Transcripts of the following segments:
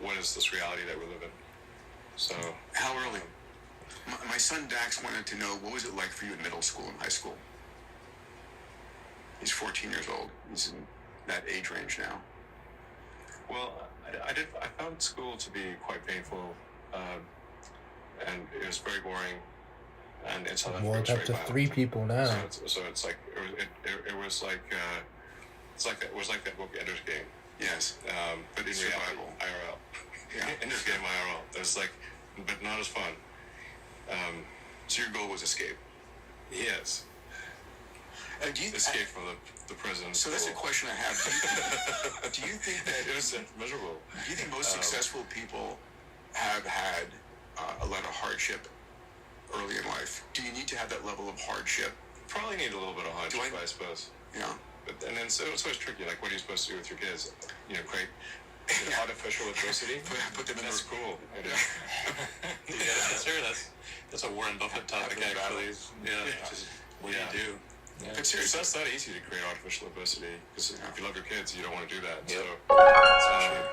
what is this reality that we live in? So how early? My son Dax wanted to know, what was it like for you in middle school and high school? He's 14 years old. He's in that age range now. Well, I found school to be quite painful, and it was very boring. And in South Africa, More up to 3 people now. So it's like it was like it was like that book Ender's Game. Yes, but in reality, IRL. Yeah, Ender's Game IRL. It was like, but not as fun. So your goal was escape. Yes. Escape from the prison. So that's a question I have. Do you think that it was miserable? Do you think most successful people have had a lot of hardship early in life? Do you need to have that level of hardship? Probably need a little bit of hardship, I suppose. Yeah. But and then so it's always tricky. Like, what are you supposed to do with your kids? Create artificial adversity. Put them in. That's cool. That's a Warren Buffett topic, actually. What do you do? Yeah. It's not that easy to create artificial adversity, because if you love your kids, you don't want to do that. Yep. So,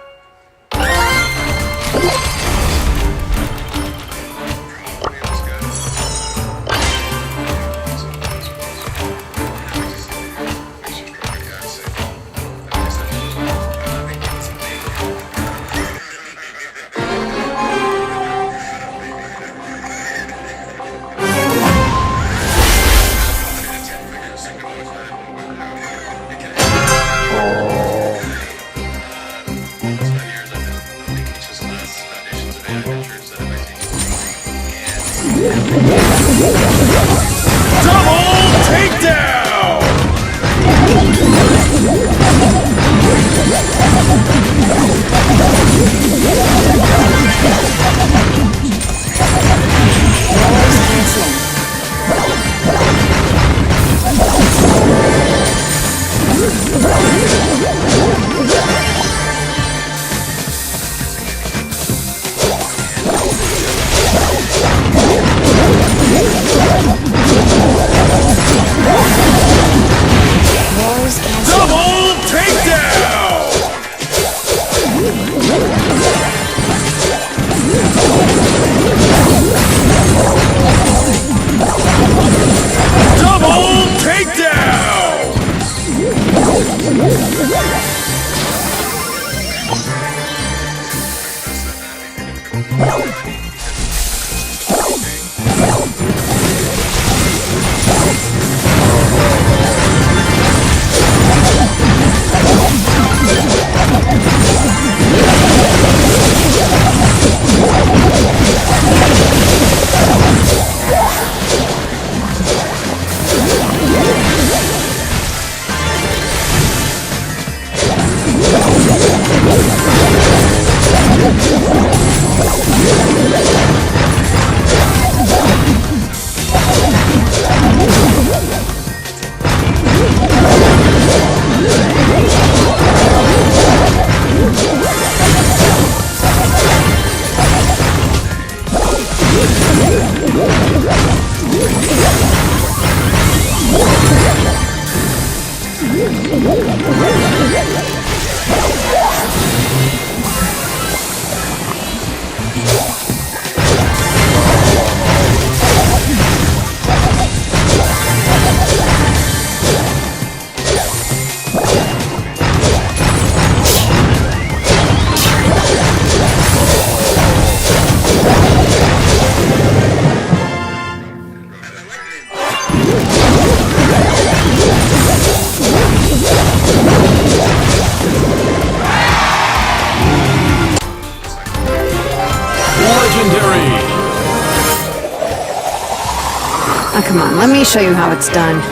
Come on, let me show you how it's done.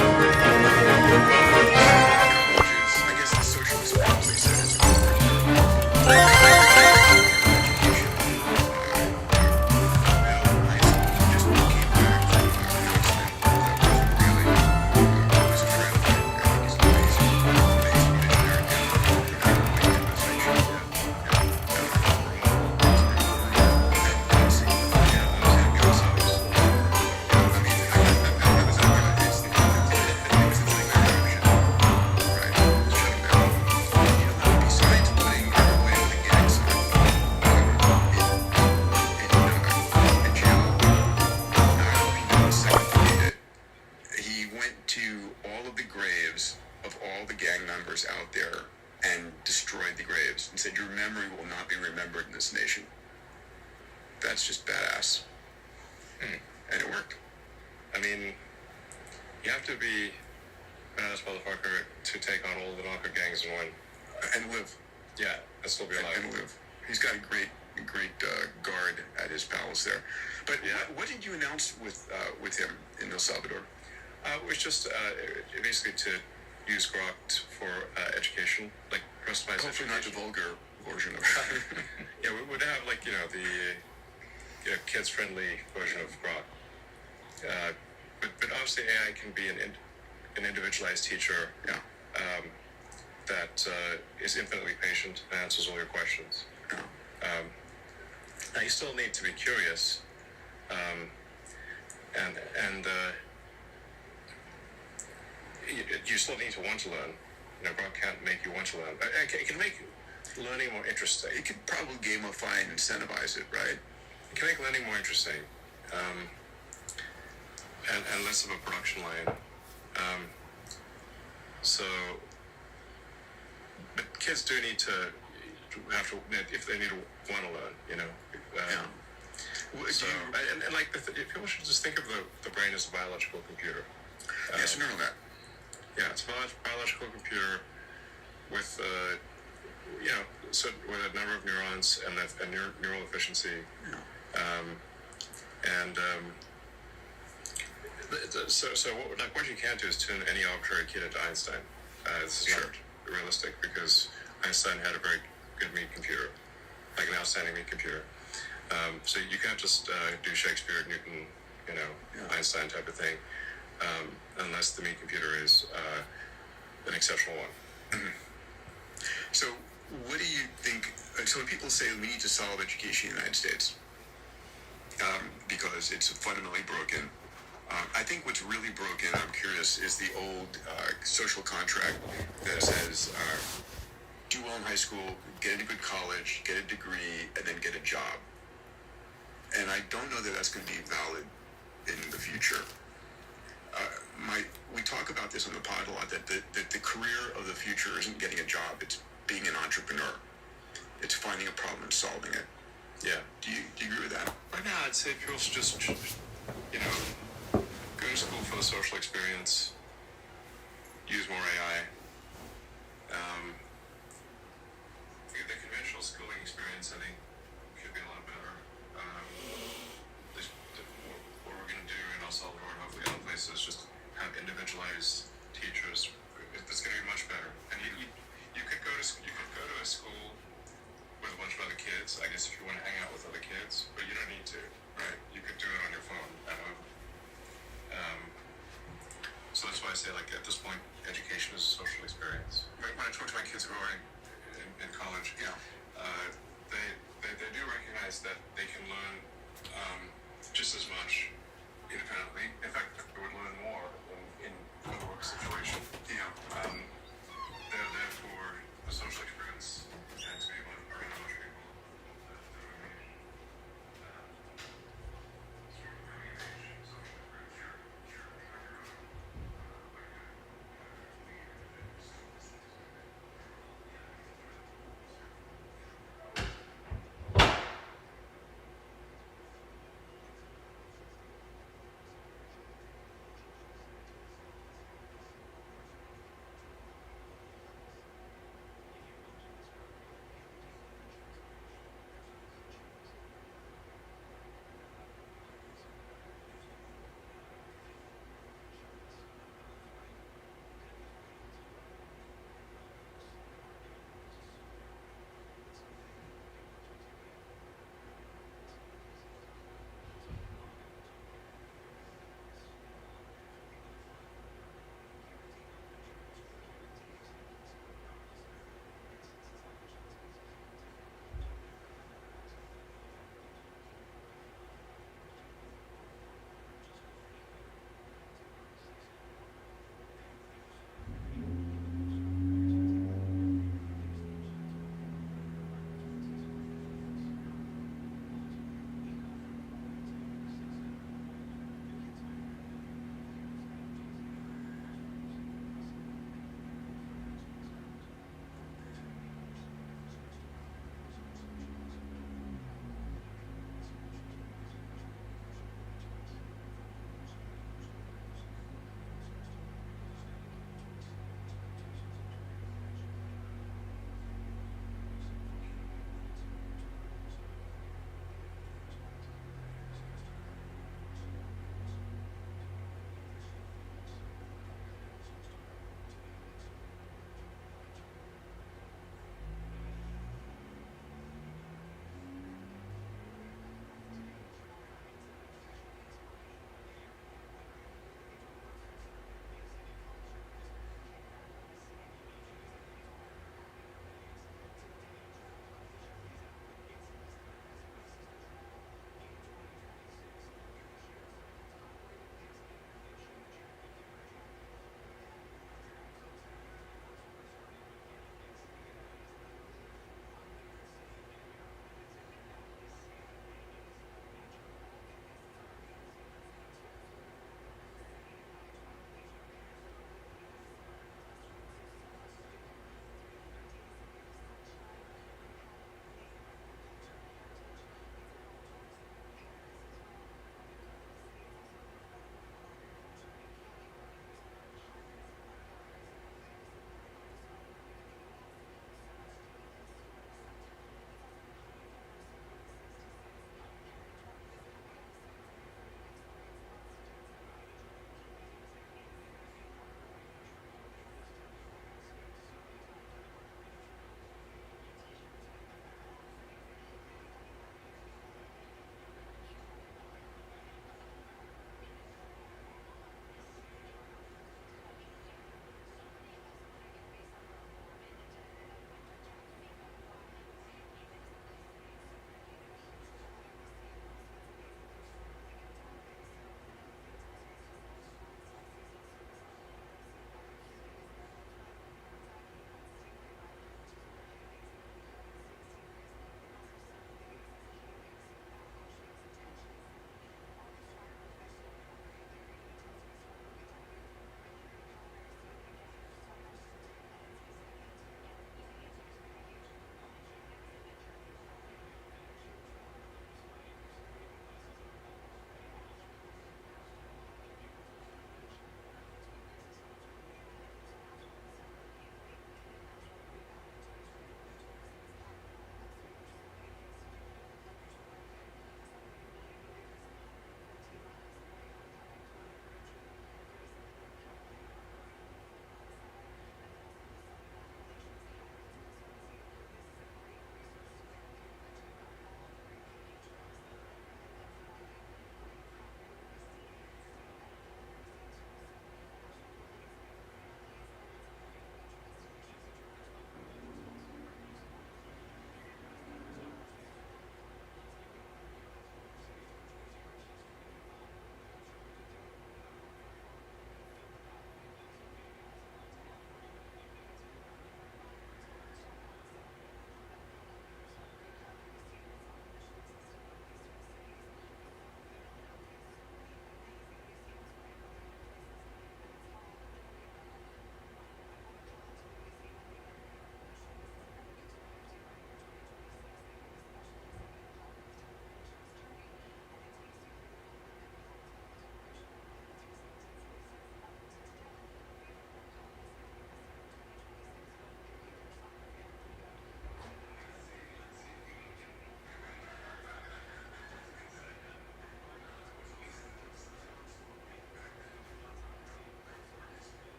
said, "Your memory will not be remembered in this nation." That's just badass. And it worked. I mean, you have to be badass motherfucker to take on all the narco gangs and win. And live. Yeah, and still be alive. And live. He's got a great guard at his palace there. But Yeah. what did you announce with him in El Salvador? It was just basically to use Grok for education, like personalized Hopefully not the education. vulgar version of it. Yeah, we would have like the kids-friendly version of Grok. But obviously AI can be an individualized teacher Yeah. that is infinitely patient and answers all your questions. Yeah. Now you still need to be curious, and you still need to want to learn. Grok can't make you want to learn. It can make learning more interesting. You could probably gamify and incentivize it, right? It can make learning more interesting, and less of a production line. But kids do need to have to, if they need to want to learn, Yeah. So, and like, people should just think of the brain as a biological computer. Yes, I know that. Yeah, it's a biological computer with, with a number of neurons and neural efficiency. So what you can't do is tune any arbitrary kid into Einstein. This is not realistic because Einstein had a very good meat computer, like an outstanding meat computer. So you can't just do Shakespeare, Newton, Einstein type of thing, unless the meat computer is an exceptional one. So, what do you think? So, when people say we need to solve education in the United States because it's fundamentally broken, I think what's really broken, I'm curious, is the old social contract that says do well in high school, get into good college, get a degree, and then get a job. And I don't know that that's going to be valid in the future. We talk about this on the pod a lot, that the career of the future isn't getting a job, it's being an entrepreneur. It's finding a problem and solving it. Yeah. Do you agree with that? Right now, I'd say people should just, go to school for the social experience, use more AI. The conventional schooling experience, I think, could be a lot better. At least what we're going to do in El Salvador and hopefully other places is just have individualized teachers. It's going to be much better. And you could go to a school with a bunch of other kids, I guess, if you want to hang out with other kids, but you don't need to, right? You could do it on your phone at home. So that's why I say, like, at this point, education is a social experience. When I talk to my kids who are in college, they do recognize that they can learn just as much independently. In fact, they would learn more in a work situation. Therefore, the social experience tends to be around much people.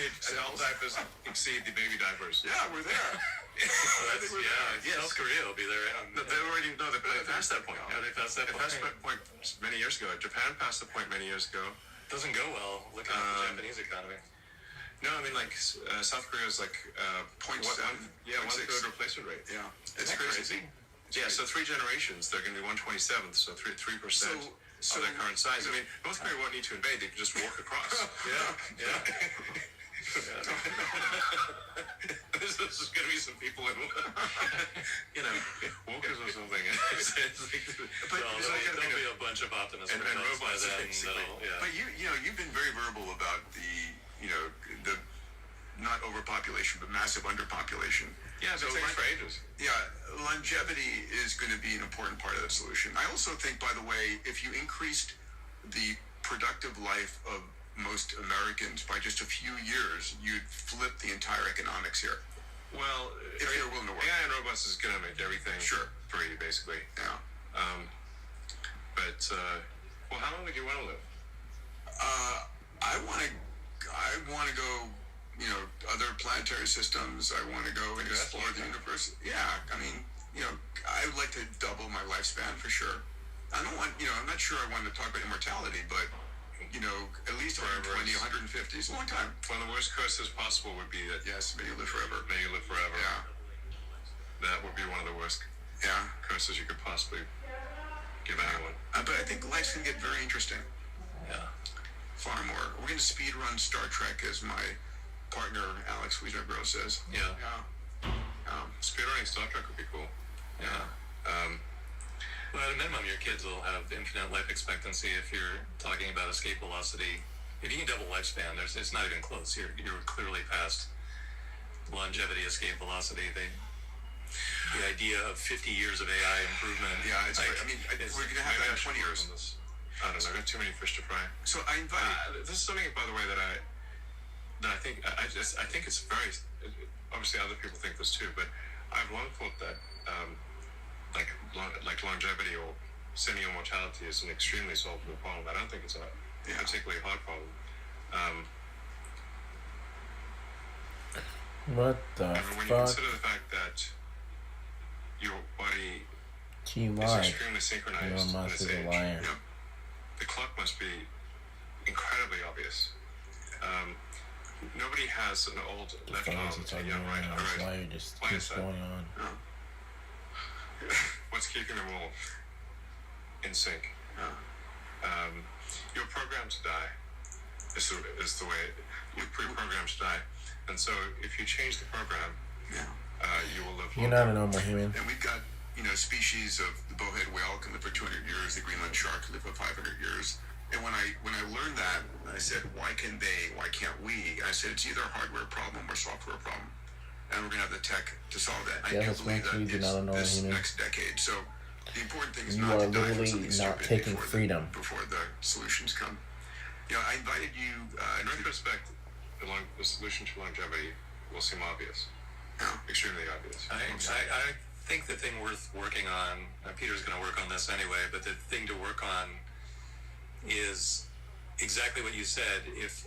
donate adult cells. diapers exceed the baby diapers. Yeah, we're there. South Korea will be there. They already know they passed that point. Yeah, they passed that They passed that point many years ago. Japan passed the point many years ago. Doesn't go well looking at the Japanese economy. No, I mean like South Korea is like 0.7, 1/3 replacement rate. Yeah, Isn't that crazy? Yeah, so 3 generations they're going to be 1/27th, so 3% So of their current size. I mean, North Korea won't need to invade; they can just walk across. Yeah. This is going to be some people in, walkers or something. There'll be a bunch of optimism And robots, by then. basically. But you've been very verbal about the not overpopulation, but massive underpopulation. Yeah, it's been saying for ages. Yeah, longevity is going to be an important part of the solution. I also think, by the way, if you increased the productive life of most Americans by just a few years, you'd flip the entire economics here. Well, If you're willing to work. AI and robots is going to make everything free, basically. Yeah. Well, how long would you want to live? I want to go, other planetary systems. I want to go and explore the universe. Yeah, I mean, I would like to double my lifespan for sure. I don't want, I'm not sure I want to talk about immortality, but, at least 120, 150 is a long time. One of the worst curses possible would be that, Yes, may you live forever. may you live forever. Yeah, That would be one of the worst yeah. curses you could possibly give anyone. But I think life's going to get very interesting. Yeah. Far more. We're going to speed run Star Trek, as my partner Alex Wiederbro says. Yeah. Speedrunning Star Trek would be cool. Yeah. Well, at a minimum, your kids will have infinite life expectancy if you're talking about escape velocity. If you can double lifespan, it's not even close. You're clearly past longevity, escape velocity. The idea of 50 years of AI improvement. Yeah, it's. I mean, we're going to have that in 20 years. I don't know. I got too many fish to fry. So I invite. This is something, by the way, that I think I think it's very. Obviously, other people think this too, but I've long thought that like longevity or semi-immortality is an extremely solvable problem. I don't think it's a particularly hard problem. What the I mean, when you fuck? consider the fact that your body Gee, is why? extremely synchronized Elon in Musk its is a age, liar. the clock must be incredibly obvious. Nobody has an old The left fuck arm is he and a talking young right about? arm. This liar just Why keeps is that? going on. What's keeping them all in sync? You're programmed to die. Is the way you're pre-programmed to die, and so if you change the program, you will live. You're longer. not a normal human. And we've got, species of the bowhead whale can live for 200 years, the Greenland shark can live for 500 years. And when I learned that, I said, why can they, why can't we? I said, it's either a hardware problem or software problem. And we're going to have the tech to solve that. I Yeah, do that's believe that mentally it's not a normal this human. next decade. So the important thing is You not are to die from literally something not stupid taking before freedom. before the solutions come. I invited you In retrospect, the solution to longevity will seem obvious, yeah. extremely obvious. I think the thing worth working on, Peter's going to work on this anyway, but the thing to work on is exactly what you said. If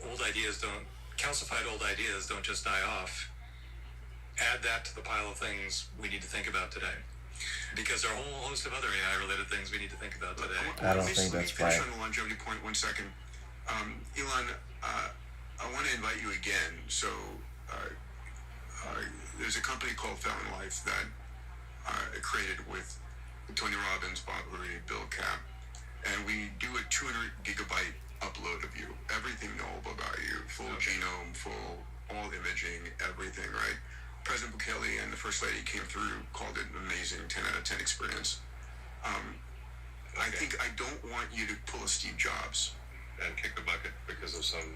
calcified old ideas don't just die off, add that to the pile of things we need to think about today. Because there are a whole host of other AI-related things we need to think about today. I don't think that's Let me finish right. on the longevity point 1 second. Elon, I want to invite you again. So there's a company called Fountain Life that created with Tony Robbins, Bob Hurry, Bill Kapp, and we do a 200 gigabyte upload of you, everything knowable about you, full genome, full all imaging, everything, right? President Bukele and the First Lady came through, called it an amazing 10 out of 10 experience. I think I don't want you to pull a Steve Jobs. And kick the bucket because of something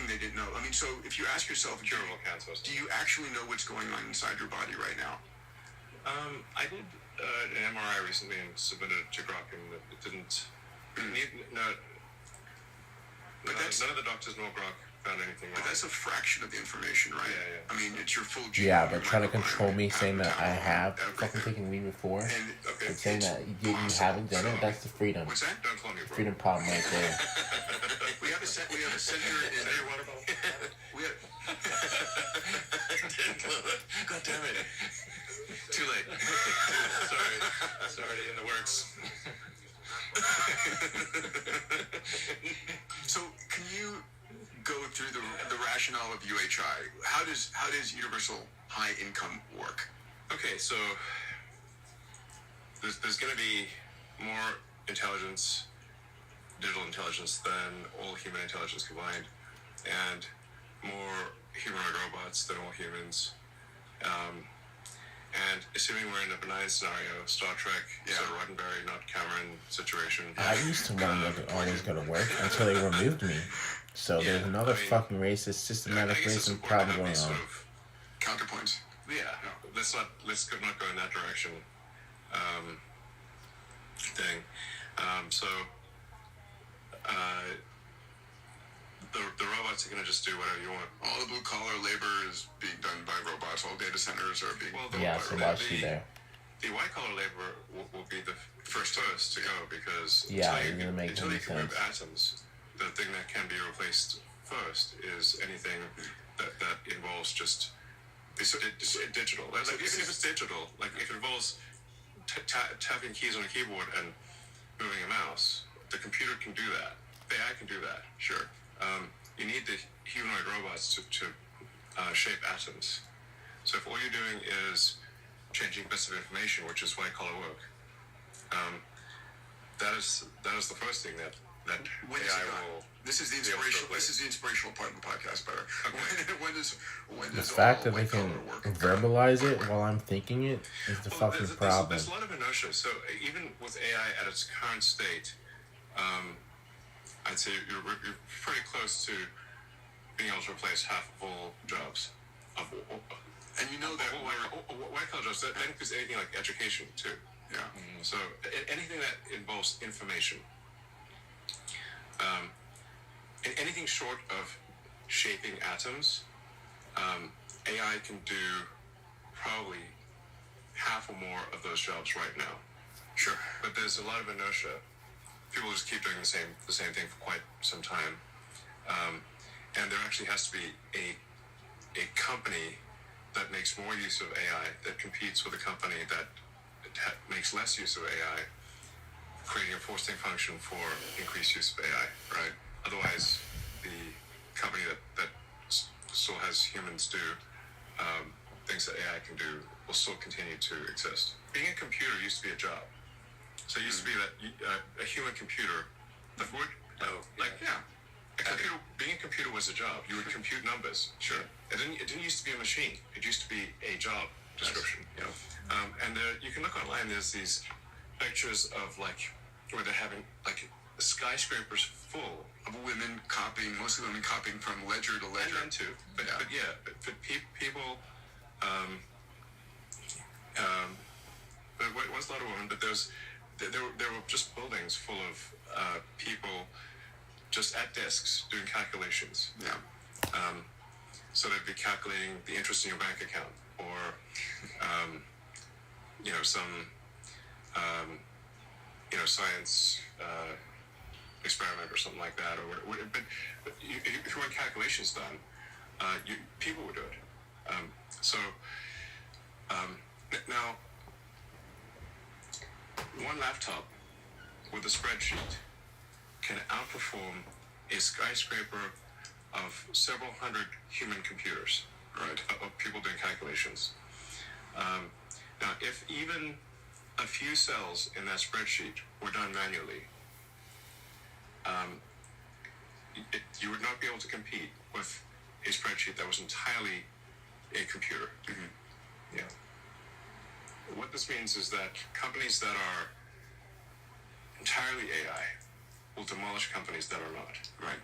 they didn't know. I mean, so if you ask yourself, curable cancer. do you actually know what's going on inside your body right now? I did an MRI recently and submitted it to Grok, and it didn't. None of the doctors nor Grok found anything wrong. But that's a fraction of the information, right? Yeah. I mean, it's your full genome. Yeah, but your trying to microbiome, control me, saying that I have everything. fucking taken weed before, And and saying that you haven't done it, that's the freedom. what's that? Don't call me bro. Freedom problem right there. We have a center in. rationale of UHI. How does universal high income work? Okay, so there's going to be more intelligence, digital intelligence, than all human intelligence combined, and more humanoid robots than all humans. And assuming we're in a benign scenario, Star Trek, so Roddenberry, not Cameron situation. I used to want to always go to work until they removed me. So there's another fucking racist, systematic racism problem going on. Sort of, Counterpoints. yeah, let's not go in that direction. Thing. So the robots are going to just do whatever you want. All the blue collar labor is being done by robots. All data centers are being built Yeah, by so robots. why is she there? The white collar labor will be the first to go because Yeah, until it doesn't make until any you can move sense. atoms, the thing that can be replaced first is anything that involves just it's digital. Like, even if it's digital, like if it involves tapping keys on a keyboard and moving a mouse, the computer can do that. The AI can do that. Sure. You need the humanoid robots to shape atoms. So if all you're doing is changing bits of information, which is white collar work, that is the first thing that When is AI it done? will. This is the be able to inspirational. replace. This is the inspirational part of the podcast, brother. Okay. When does The fact all that they white can collar work verbalize it while I'm thinking it is the Well, fucking there's problem. a lot of inertia. So even with AI at its current state, I'd say you're pretty close to being able to replace half of all jobs. And you know that White collar jobs, that includes anything like education too. yeah. So anything that involves information, anything short of shaping atoms, AI can do probably half or more of those jobs right now. Sure. But there's a lot of inertia. People just keep doing the same thing for quite some time, and there actually has to be a company that makes more use of AI that competes with a company that makes less use of AI, creating a forcing function for increased use of AI. Right. Otherwise, the company that still has humans do things that AI can do will still continue to exist. Being a computer used to be a job. So it used to be that a human computer, a computer, being a computer was a job. You would compute numbers. Sure. It didn't used to be a machine. It used to be a job description. Yes. And you can look online. There's these pictures of where they're having skyscrapers full Of women copying, mostly women copying from ledger to and ledger. men too. But people. But it was a lot of women. But there were just buildings full of people just at desks doing calculations. Yeah. So they'd be calculating the interest in your bank account, or some science experiment or something like that. But if you want calculations done, people would do it. Now, one laptop with a spreadsheet can outperform a skyscraper of several hundred human computers, right? Of people doing calculations. Now, if even a few cells in that spreadsheet were done manually, you would not be able to compete with a spreadsheet that was entirely a computer. Mm-hmm. Yeah. What this means is that companies that are entirely AI will demolish companies that are not. Right.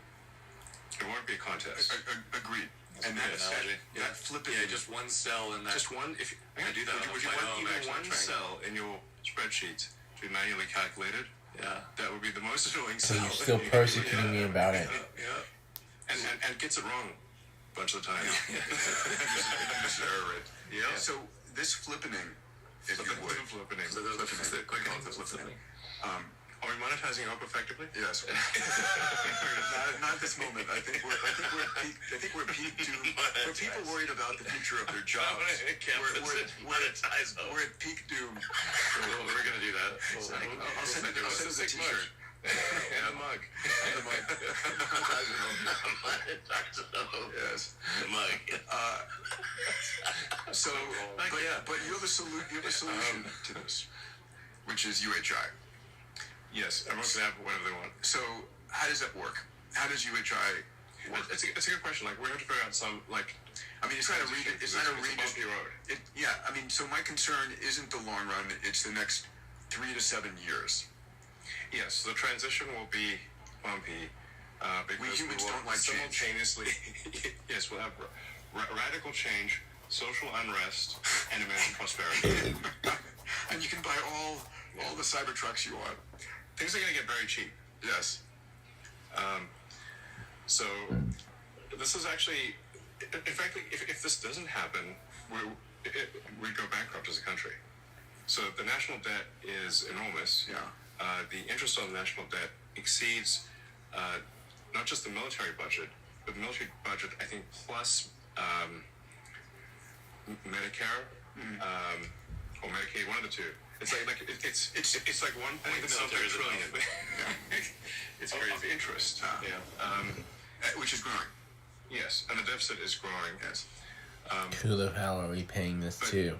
It won't be a contest. Agreed. And that flipping. Yeah, just one cell in that. Just one. If I can do that would on you my want own, even actually, one trying- cell in your spreadsheet to be manually calculated? Yeah. That would be the most annoying So cell. you're still persecuting me about it. Yeah. And gets it wrong a bunch of the time. Yeah. So this flippening, if you would. Flipping. Quick on the flipping. Are we monetizing up effectively? Yes. not at this moment. I think we're at peak doom. For people worried about the future of their jobs, we're at peak doom. We're gonna do that. I'll send it a t-shirt. And the mug. And the mug. Yes. The mug. So, but you have a solution to this, which is UHI. Yes, everyone can have whatever they want. So, how does that work? How does UHI work? It's a good question. Like, we have to figure out some, like, I mean, it's not a bumpy road. Yeah, I mean, so my concern isn't the long run; it's the next 3 to 7 years. Yes, the transition will be bumpy because We humans will don't like change. simultaneously. Yes, we'll have radical change, social unrest, and emerging prosperity. And you can buy all the Cybertrucks you want. Things are going to get very cheap. Yes. So this is actually, in fact, if this doesn't happen, we'd go bankrupt as a country. So the national debt is enormous. Yeah. The interest on the national debt exceeds not just the military budget, but the military budget, I think, plus Medicare or Medicaid, one of the two. It's like it's like 1 something trillion. It's of crazy. Interest. Which is growing. Yes, and the deficit is growing. Yes. Who the hell are we paying this to?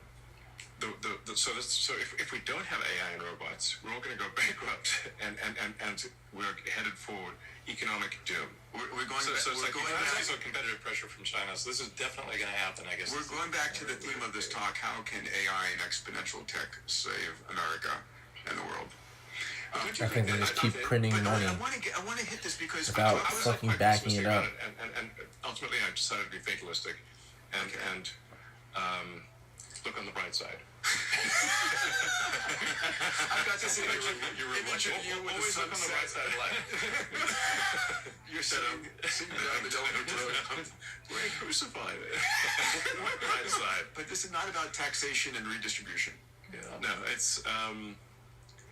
So if we don't have AI and robots, we're all going to go bankrupt, and we're headed for economic doom. We're going. So it's like back. also competitive pressure from China, so this is definitely going to happen, I guess. We're going back to the theme of this talk. How can AI and exponential tech save America and the world? I think they just keep printing money I want to hit this because without I was fucking quite backing it pessimistic up. about it, and ultimately I decided to be fatalistic, and look on the bright side. I've got to see You're image of you with the always look on the right sunset. side of life. You're sitting down the Delaware Road. We're crucified. Right side. But this is not about taxation and redistribution. No, it's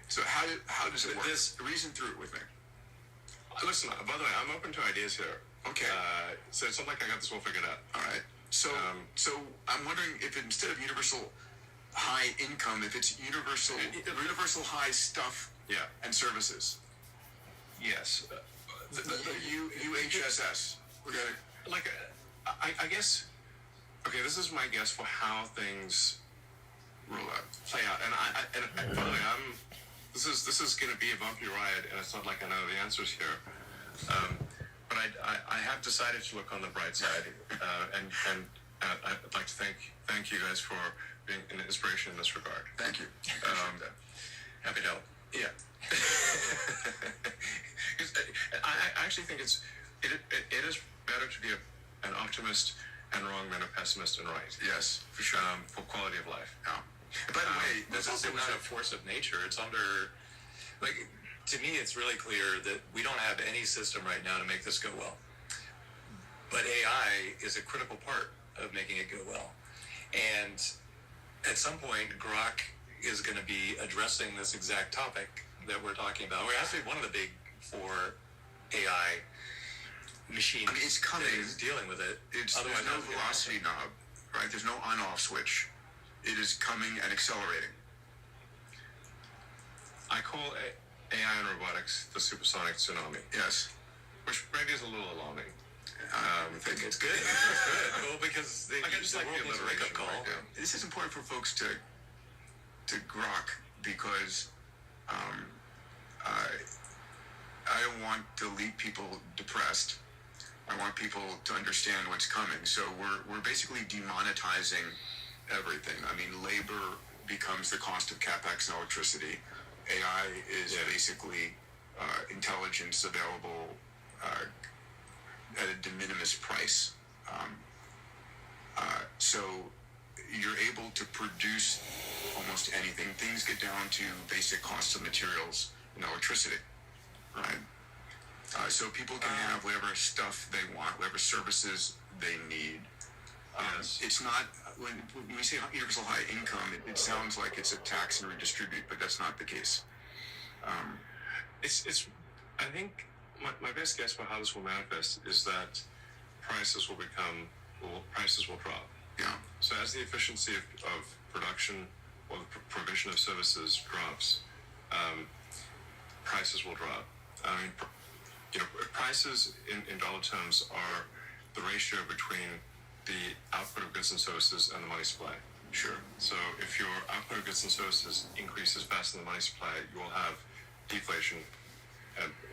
So how does it work? This- Reason through it with me. listen. By the way, I'm open to ideas here. Okay. So it's not like I got this all figured out. All right. So I'm wondering if instead of universal high income, if it's universal high stuff Yeah. and services. Yes. The UHSS. We're gonna. Like, I guess. Okay, this is my guess for how things roll out. play out, and by the way, this is going to be a bumpy ride, and it's not like I know the answers here. But I have decided to look on the bright side, and I'd like to thank you guys for being an inspiration in this regard. Thank you. Happy to help. Yeah. 'Cause I actually think it is better to be an optimist and wrong than a pessimist and right. Yes, for sure. For quality of life. Yeah. By the way, It's also not a force of nature. It's under, like, to me, it's really clear that we don't have any system right now to make this go well. But AI is a critical part of making it go well. And at some point, Grok is going to be addressing this exact topic that we're talking about. We're actually one of the big four AI machines I mean, it's coming. that is dealing with it. there's Otherwise, no it's gonna velocity knob, right? There's no on-off switch. It is coming and accelerating. I call AI and robotics the supersonic tsunami, Yes. which maybe is a little alarming. I think It's good. It's good. Well, because I just like the world needs a wake-up alliteration call. right now. This is important for folks to grok because I don't want to leave people depressed. I want people to understand what's coming. So we're basically demonetizing everything. I mean, labor becomes the cost of capex and electricity. AI is basically intelligence available at a de minimis price. So you're able to produce almost anything. Things get down to basic costs of materials and electricity, right? So people can have whatever stuff they want, whatever services they need. Yes. It's not, when we say universal high income, it sounds like it's a tax and redistribute, but that's not the case. It's. I think my best guess for how this will manifest is that prices will drop. Yeah. So as the efficiency of production or the provision of services drops, prices will drop. I mean, prices in dollar terms are the ratio between the output of goods and services and the money supply. Sure. So if your output of goods and services increases faster than the money supply, you will have deflation,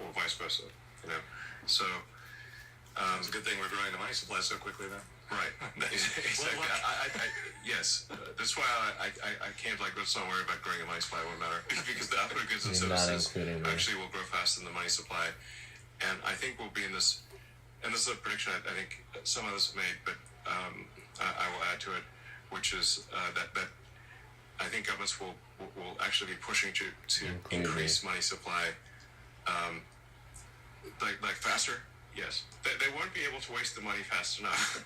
or vice versa. So It's a good thing we're growing the money supply so quickly, then. right, exactly. Yes, that's why I can't let's not worry about growing the money supply. It won't matter because the output of goods and You're not services including that. actually will grow faster than the money supply, and I think we'll be in this. And this is a prediction I think some others have made, but I will add to it, which is that I think governments will actually be pushing to increase money supply, like faster. Yes, they won't be able to waste the money fast enough,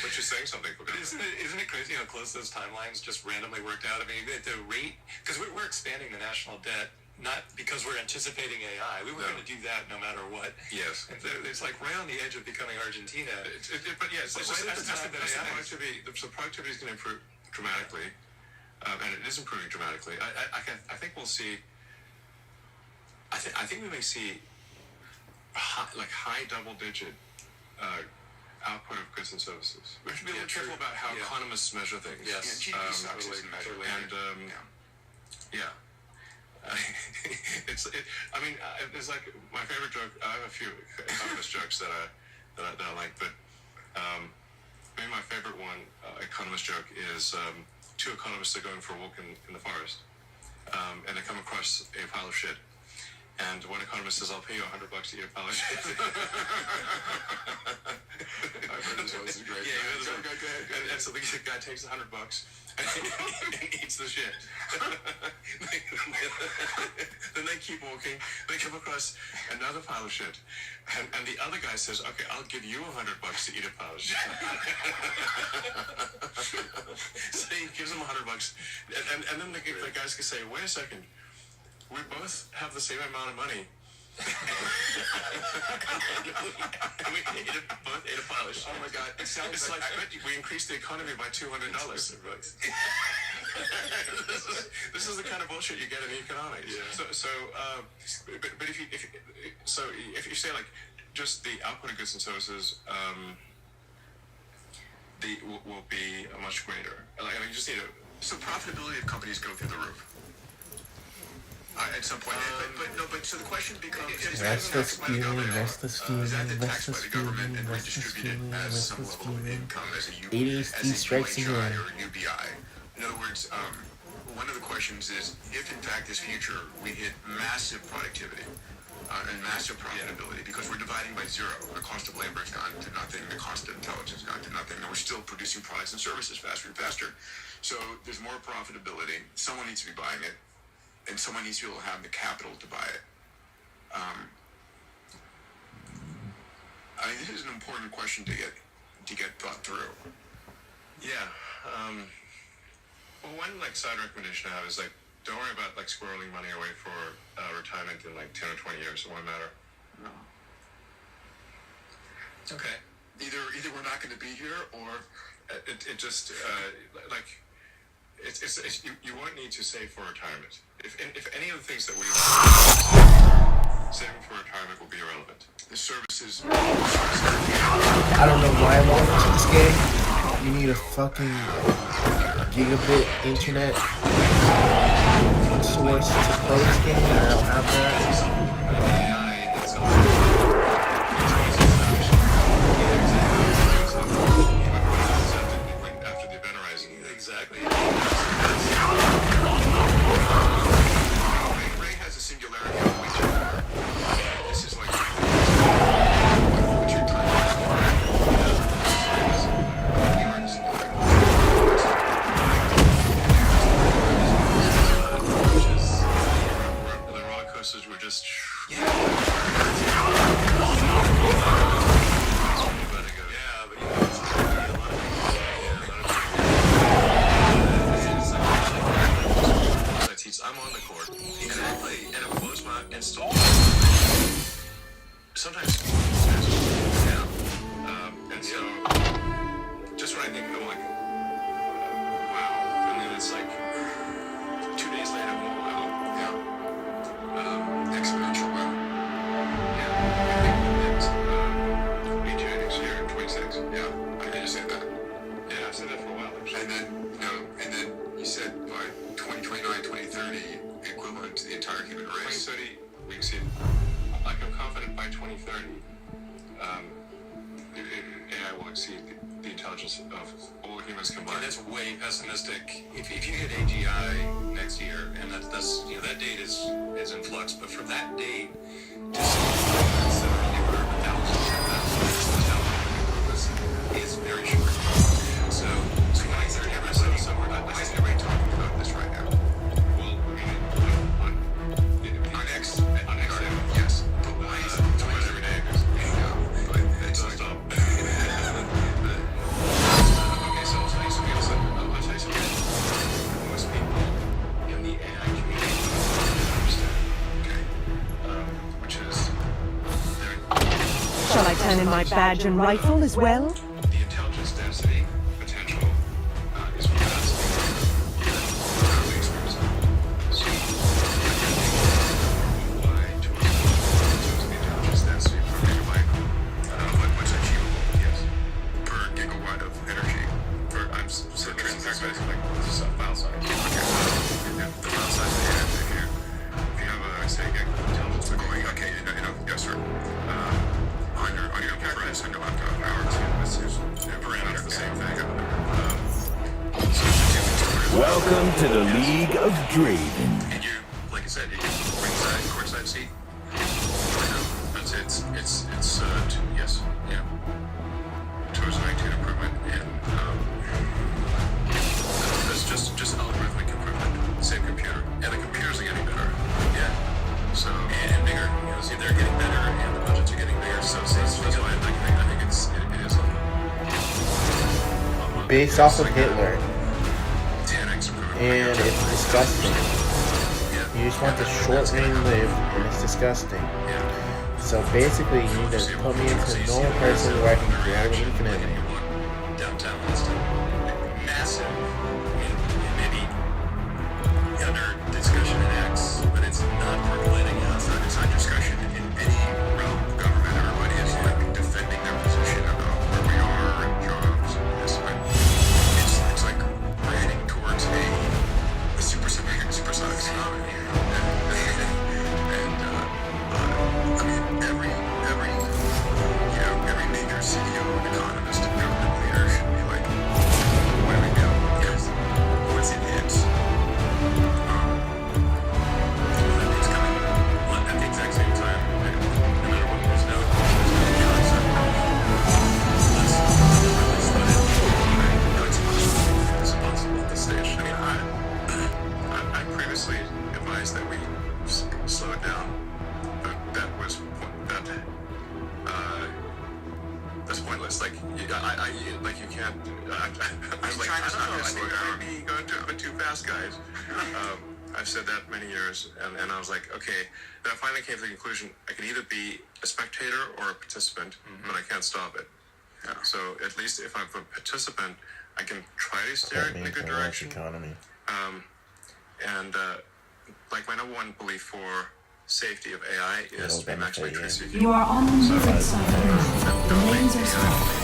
which is saying something for government. Isn't it crazy how close those timelines just randomly worked out? I mean, the rate, because we're expanding the national debt, not because we're anticipating AI. We were going to do that no matter what. Yes. It's like right on the edge of becoming Argentina. But yes, But right at the time that AI the productivity is going to improve dramatically, and it is improving dramatically. I think we'll see. I think we may see high double-digit output of goods and services. We have to be a little careful about how economists measure things. Yes. GDP sucks, isn't measured. And it's like my favorite joke. I have a few economist jokes that I like, but maybe my favorite one economist joke is two economists are going for a walk in the forest, and they come across a pile of shit. And one economist says, "I'll pay you $100 to eat a pile of shit." I've heard this one. This is great. Yeah, Go ahead. and so the guy takes $100 and eats the shit. Then they keep walking. They come across another pile of shit, and the other guy says, "Okay, I'll give you $100 to eat a pile of shit." So he gives him $100, and then the guys can say, "Wait a second. We both have the same amount of money." And we both ate a pile of shit. Oh my God! It sounds It's like I bet we increased the economy by $200. This is the kind of bullshit you get in economics. Yeah. But if you say like just the output of goods and services, will be much greater. You just need to. So profitability of companies go through the roof. At some point, but so the question becomes: Restless feeling, restless feeling, is that the tax by restless the government and feeling, restless redistributed feeling, as some restless level of feeling. income as a ADHD strikes UHI again. or a UBI? In other words, one of the questions is if in fact this future we hit massive productivity and massive profitability because we're dividing by zero. The cost of labor has gone to nothing. The cost of intelligence has gone to nothing. And we're still producing products and services faster and faster. So there's more profitability. Someone needs to be buying it. And someone needs to be able to have the capital to buy it. I mean, this is an important question to get thought through. Yeah. Well, one side recommendation I have is don't worry about squirreling money away for retirement in 10 or 20 years. It won't matter. No. Okay. Either we're not going to be here, or It just you won't need to save for retirement. If any of the things that we saving for retirement will be irrelevant. the services. I don't know why this game. You need a fucking gigabit internet source to play this game. I don't have that. AI itself. After the event horizon. Exactly. Ray has a singularity on which this is like what you're talking The roller coasters were just. just say that. Yeah, I've said that for a while, actually. And then you said by 2029, 2030, equivalent to the entire human race. 2030, we exceed. Like, I'm confident by 2030, AI will exceed the intelligence of all humans And combined. that's way pessimistic. If you hit AGI next year, and that's you know that date is in flux, but from that date to something that are on the order of thousands and thousands is very short. So 2030, somewhere Why is everybody talking about this right now? Well, I mean, On X, yes. But why is it Twice every day. But it's Don't like, stop. Okay, so I'll tell you something else. I'll tell you something. Most people in the AI community don't understand. Okay. Which is Shall I turn in my badge and rifle as well? the intelligence density potential is vast. Currently experienced. So, why to the intelligence density per megabyte? what's achievable? Yes. Per gigawatt of energy. So transactions like this is a file size. The file size of data, if you have a, say, intelligence going, okay, yes, sir. On your computer, on your laptop, This is parameters the same thing. Welcome to the League of Draven. And you, like I said, you get ringside, courtside seat. That's yes, yeah. Towards magnitude improvement and that's just algorithmic improvement. Same computer, and the computers are getting better. Yeah. So and bigger. You know, see, they're getting better, and the budgets are getting bigger. So I think it is. Based off of Hitler, 10x improvement. and it's disgusting. You just want the short reign live, and it's disgusting. Yeah. So basically, you need to put me into a normal person where I can grab it infinitely. downtown Winston. Massive, and maybe under discussion in X, but it's not percolating out. It's not discussion in any realm of government. Everybody is like defending their position about where we are and jobs. It's like we're heading towards a supersonic tsunami. And I mean every major CEO and economist and government leader should be like, where we go? Yes. Once it hits. It's coming at the exact same time. No matter what, there's no choice. Let's really slow it. It's impossible at this stage. I mean, I previously advised that we slow it down, but that's pointless. Like, you can't. I was like, I don't know. I think we may be going a bit too fast, guys. I've said that many years, and I was like, okay. Then I finally came to the conclusion I can either be a spectator or a participant, but I can't stop it. Yeah. So at least if I'm a participant, I can try to steer it in a good direction. Economy. Like my number one belief for safety of AI is to be maximally truth-seeking. You are on the moving side now. The lanes are stopped.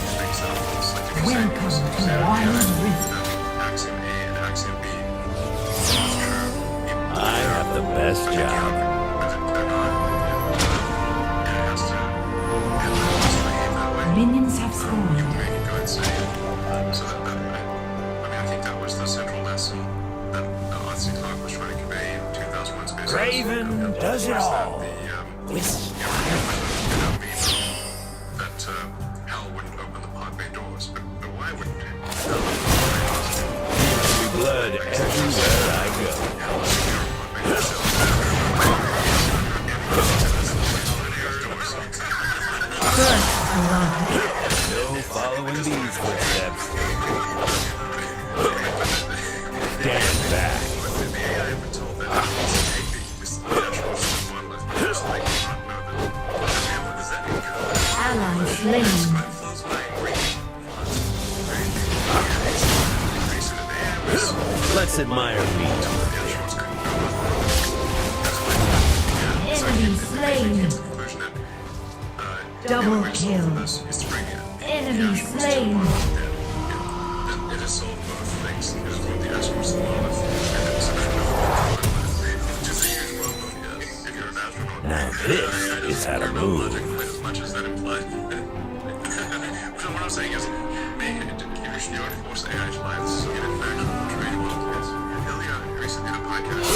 Welcome to Wild Rift. Axiom A and Axiom B. I have the best job. They're not. It has to behave that way. Minions have You spawned. make it go insane. So I think that was the central lesson that Odyssey Talk was trying to convey in 2001 Space Odyssey. Draven does it all. That hell wouldn't open the pod bay doors, but why wouldn't it? Blood everywhere I go. No following these footsteps. Stand back. Ally slain. Let's admire me. Enemy slain. Double kill. Enemy slain. Thanks. He just wrote the Astros Love. Which is a huge problem, yes. If you're an astronaut. Now this is how to move. As much as that implies. So what I'm saying is, your force AI lives get it back very well. Ilya recently did a podcast.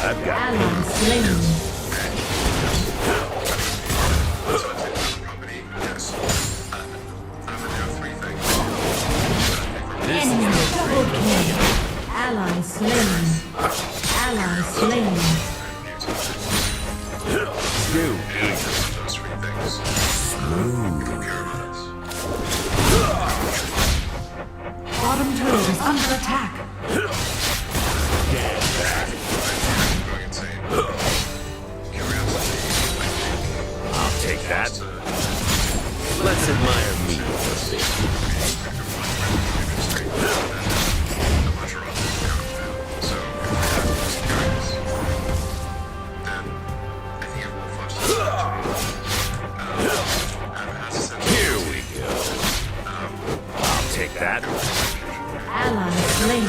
I've got Ally slain. Enemy double kill. Ally slain. Ally slain. you. Bottom turret is under attack. I'll take that. Let's admire me a bit. Here we go. I'll take that. Ally slain.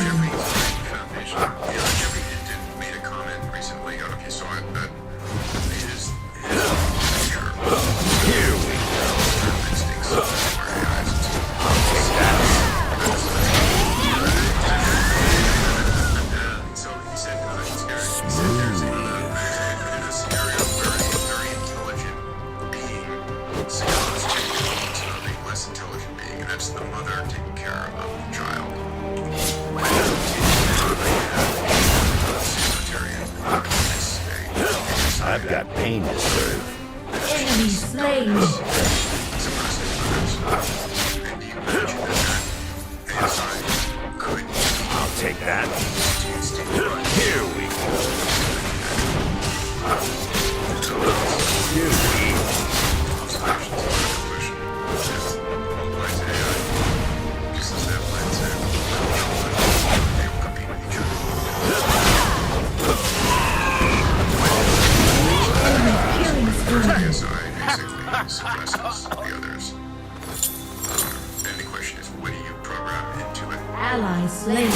Made a comment recently, I don't know if you saw it, but his Here we go. instincts are AIs. I'll take that. So he said, there's a scenario where a very intelligent being succumbs to a less intelligent being, and that's the mother taking care of the child. I've got pain to serve. Enemy slain. I'll take that. Here we go. Here we Killing spree. suppresses the others. And the question is, what do you program into it? Ally slain.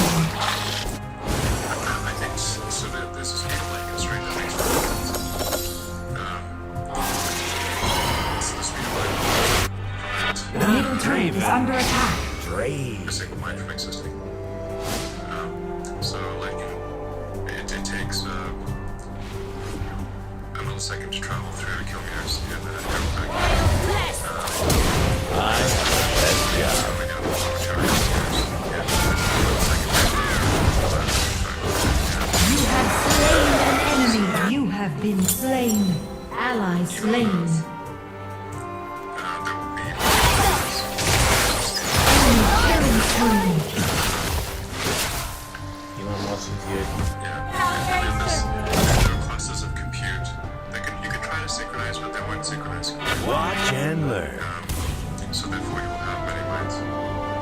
I think so that this is kind of like a straight that makes sense. It's the speed of light. Middle turret is under attack. Brave. A single mind from existing. So, like, it takes a millisecond to travel 300 kilometers and then go back. Best job. You have slain an enemy. You have been slain. Ally slain. There will be Enemy killing spree. You want to watch some good? and then there are classes of compute that you could try to synchronize, but they weren't synchronized. Watch and learn. So therefore you will have many minds.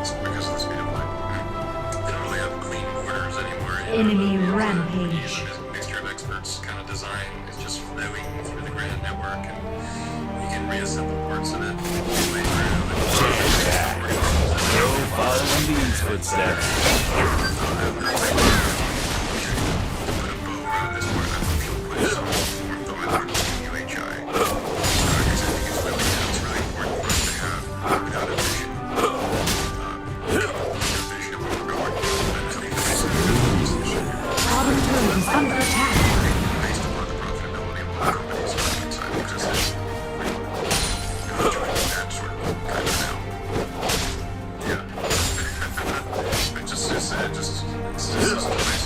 It's because of the speed of light. They don't really have clean orders anymore. Enemy rampage. A mixture of experts kind of design is just flowing through the grand network, and you can reassemble parts of it. No following these footsteps. Bottom turret is under attack.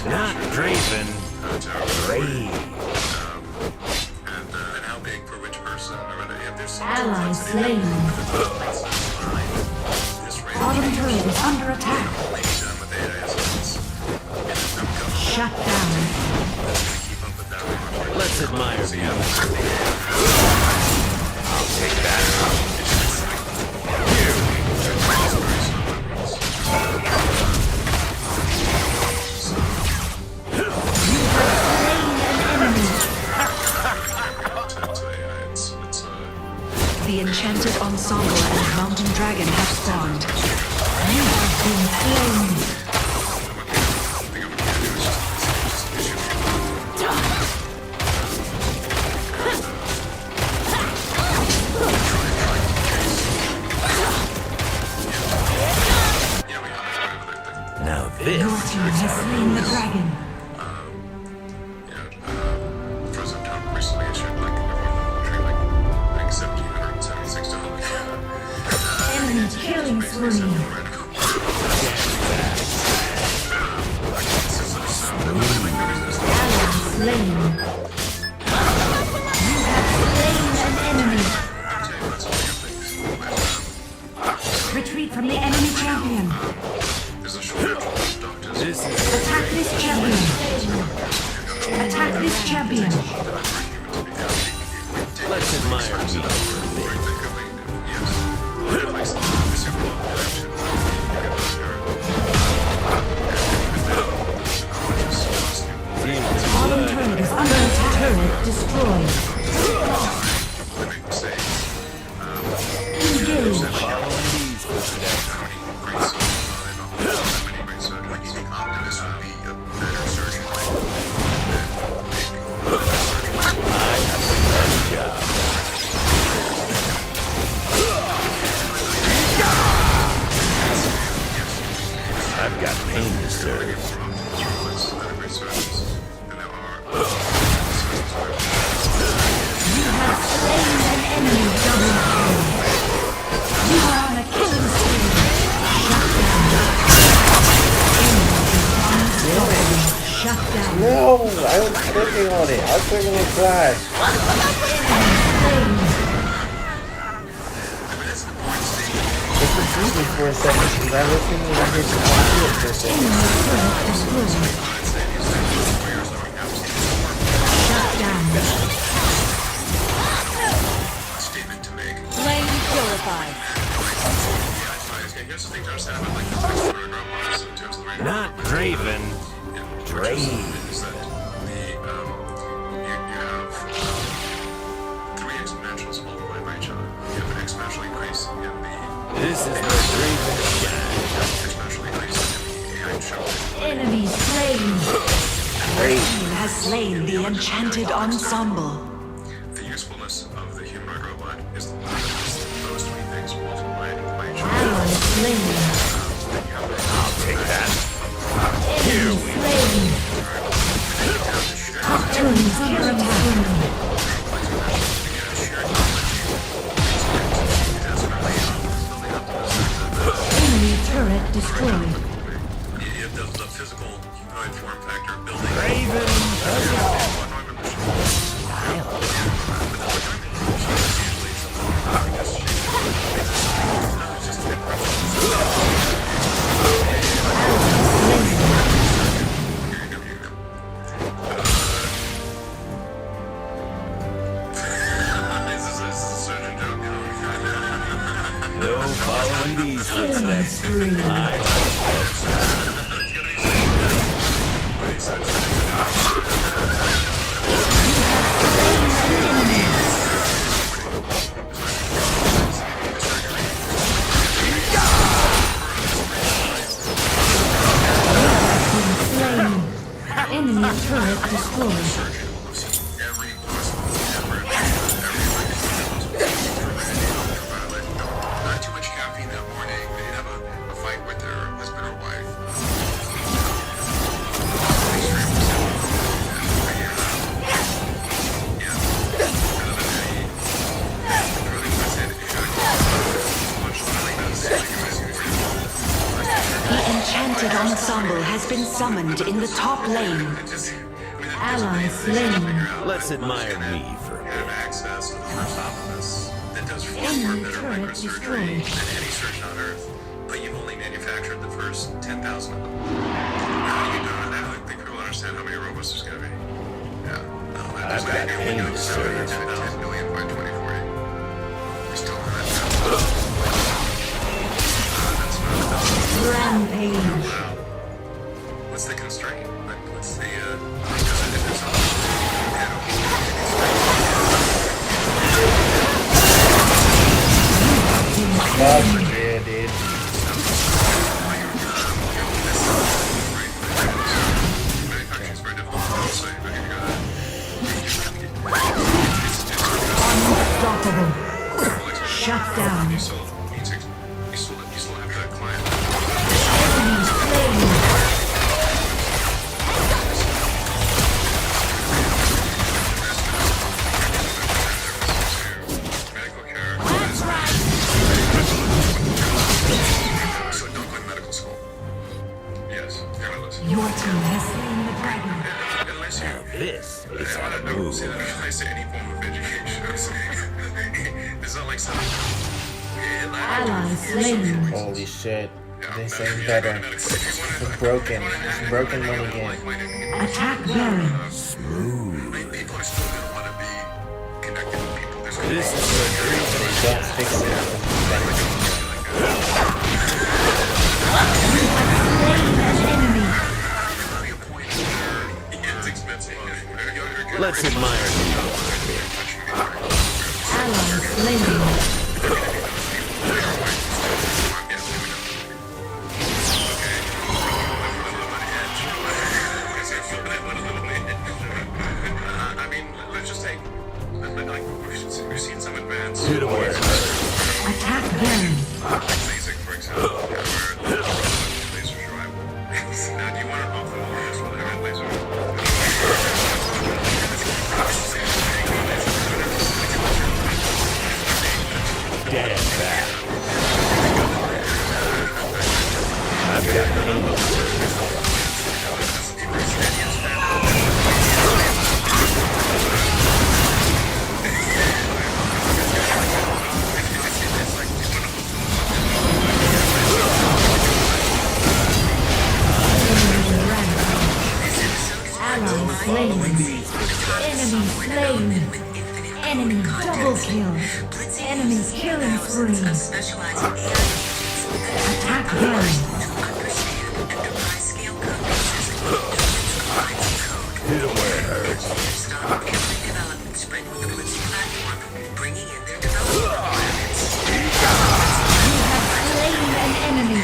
Not Draven. Brave. And how big for which person, or whether if there's some Ally complexity. slain. This range Bottom turret is under attack. may be done with AIs. Shut down. Keep up with that range. Let's admire me. I'll take that. the enchanted ensemble and mountain dragon have spawned. You have been slain. Now Your team has slain the dragon. Frozen Town recently issued like $1,776. Enemy killing spree. Ally slain. You have slain an enemy. Retreat from the enemy champion. There's a shortage of doctors. this is Attack this champion. Attack this champion. let's admire me. Bottom turret is under attack. Turret destroyed. Engage. Following these footsteps. I've got pain to serve. You have slain an enemy. Double kill. You are on a killing spree. Shut down. No, I was clicking on it. I was clicking on Flash. It confused me for a second because I listened and I heard you on it for a second. Shut down. Statement to make. Flame purified. Here's the thing to understand about like the grandmas in terms of the Not Draven. Drave. is that you have three exponentials multiplied by each other. You have an exponential increase in the This is where Draven shines. exponential increase in the AI show. Enemy slain. Great. Team has slain the enchanted ensemble. The usefulness of the humanoid robot is those three things multiplied by each other. Ally slain. I'll take that. Enemy slain. Top turret is under attack. Enemy turret destroyed. The physical humanoid form factor building. Draven. No following these footsteps. Slain. Enemy turret destroyed. Every possible not too much caffeine that morning. They have a fight with their husband or wife. The enchanted ensemble has been summoned in the top lane. Ally slain. Let's admire me for a bit. Have access to the first Optimus that does far Enemy better turret microsurgery destroyed. than any surgeon on Earth, but you've only manufactured the first 10,000 of them. How you doing? I don't think people understand how many robots there's going to be. Yeah. No, I've got pain to serve. 10 million by 2040. We still have Rampage. Wow. What's the constraint? Like, what's the, if it's on, Unstoppable. Shut down. You still have that client. Enemy slain. Medical care. That's right. So don't go to medical school. Yes, careless. Your team has slain the dragon. Unless you. This is I how to don't move. say that applies to any form of education. It's not like some. Ally slain. Holy shit. This ain't better. It's broken. It's broken money game. Attack Baron. People are still gonna want to be connected with people. There's gonna This is the dream. They don't fix it. Enemy. be a point where it's expensive. Let's admire you. Ally slain. I mean, let's just take. Like, we've seen some advance. Hit away. Attack Baron. Basic, for example, where laser drive. Now, do you want an ophthalmologist with a laser? Damn bad. I've got pain. Ally slain. Enemy slain. Enemy double kill. Enemy killing spree. Attack Baron. Hit away, hurts. Slain an enemy.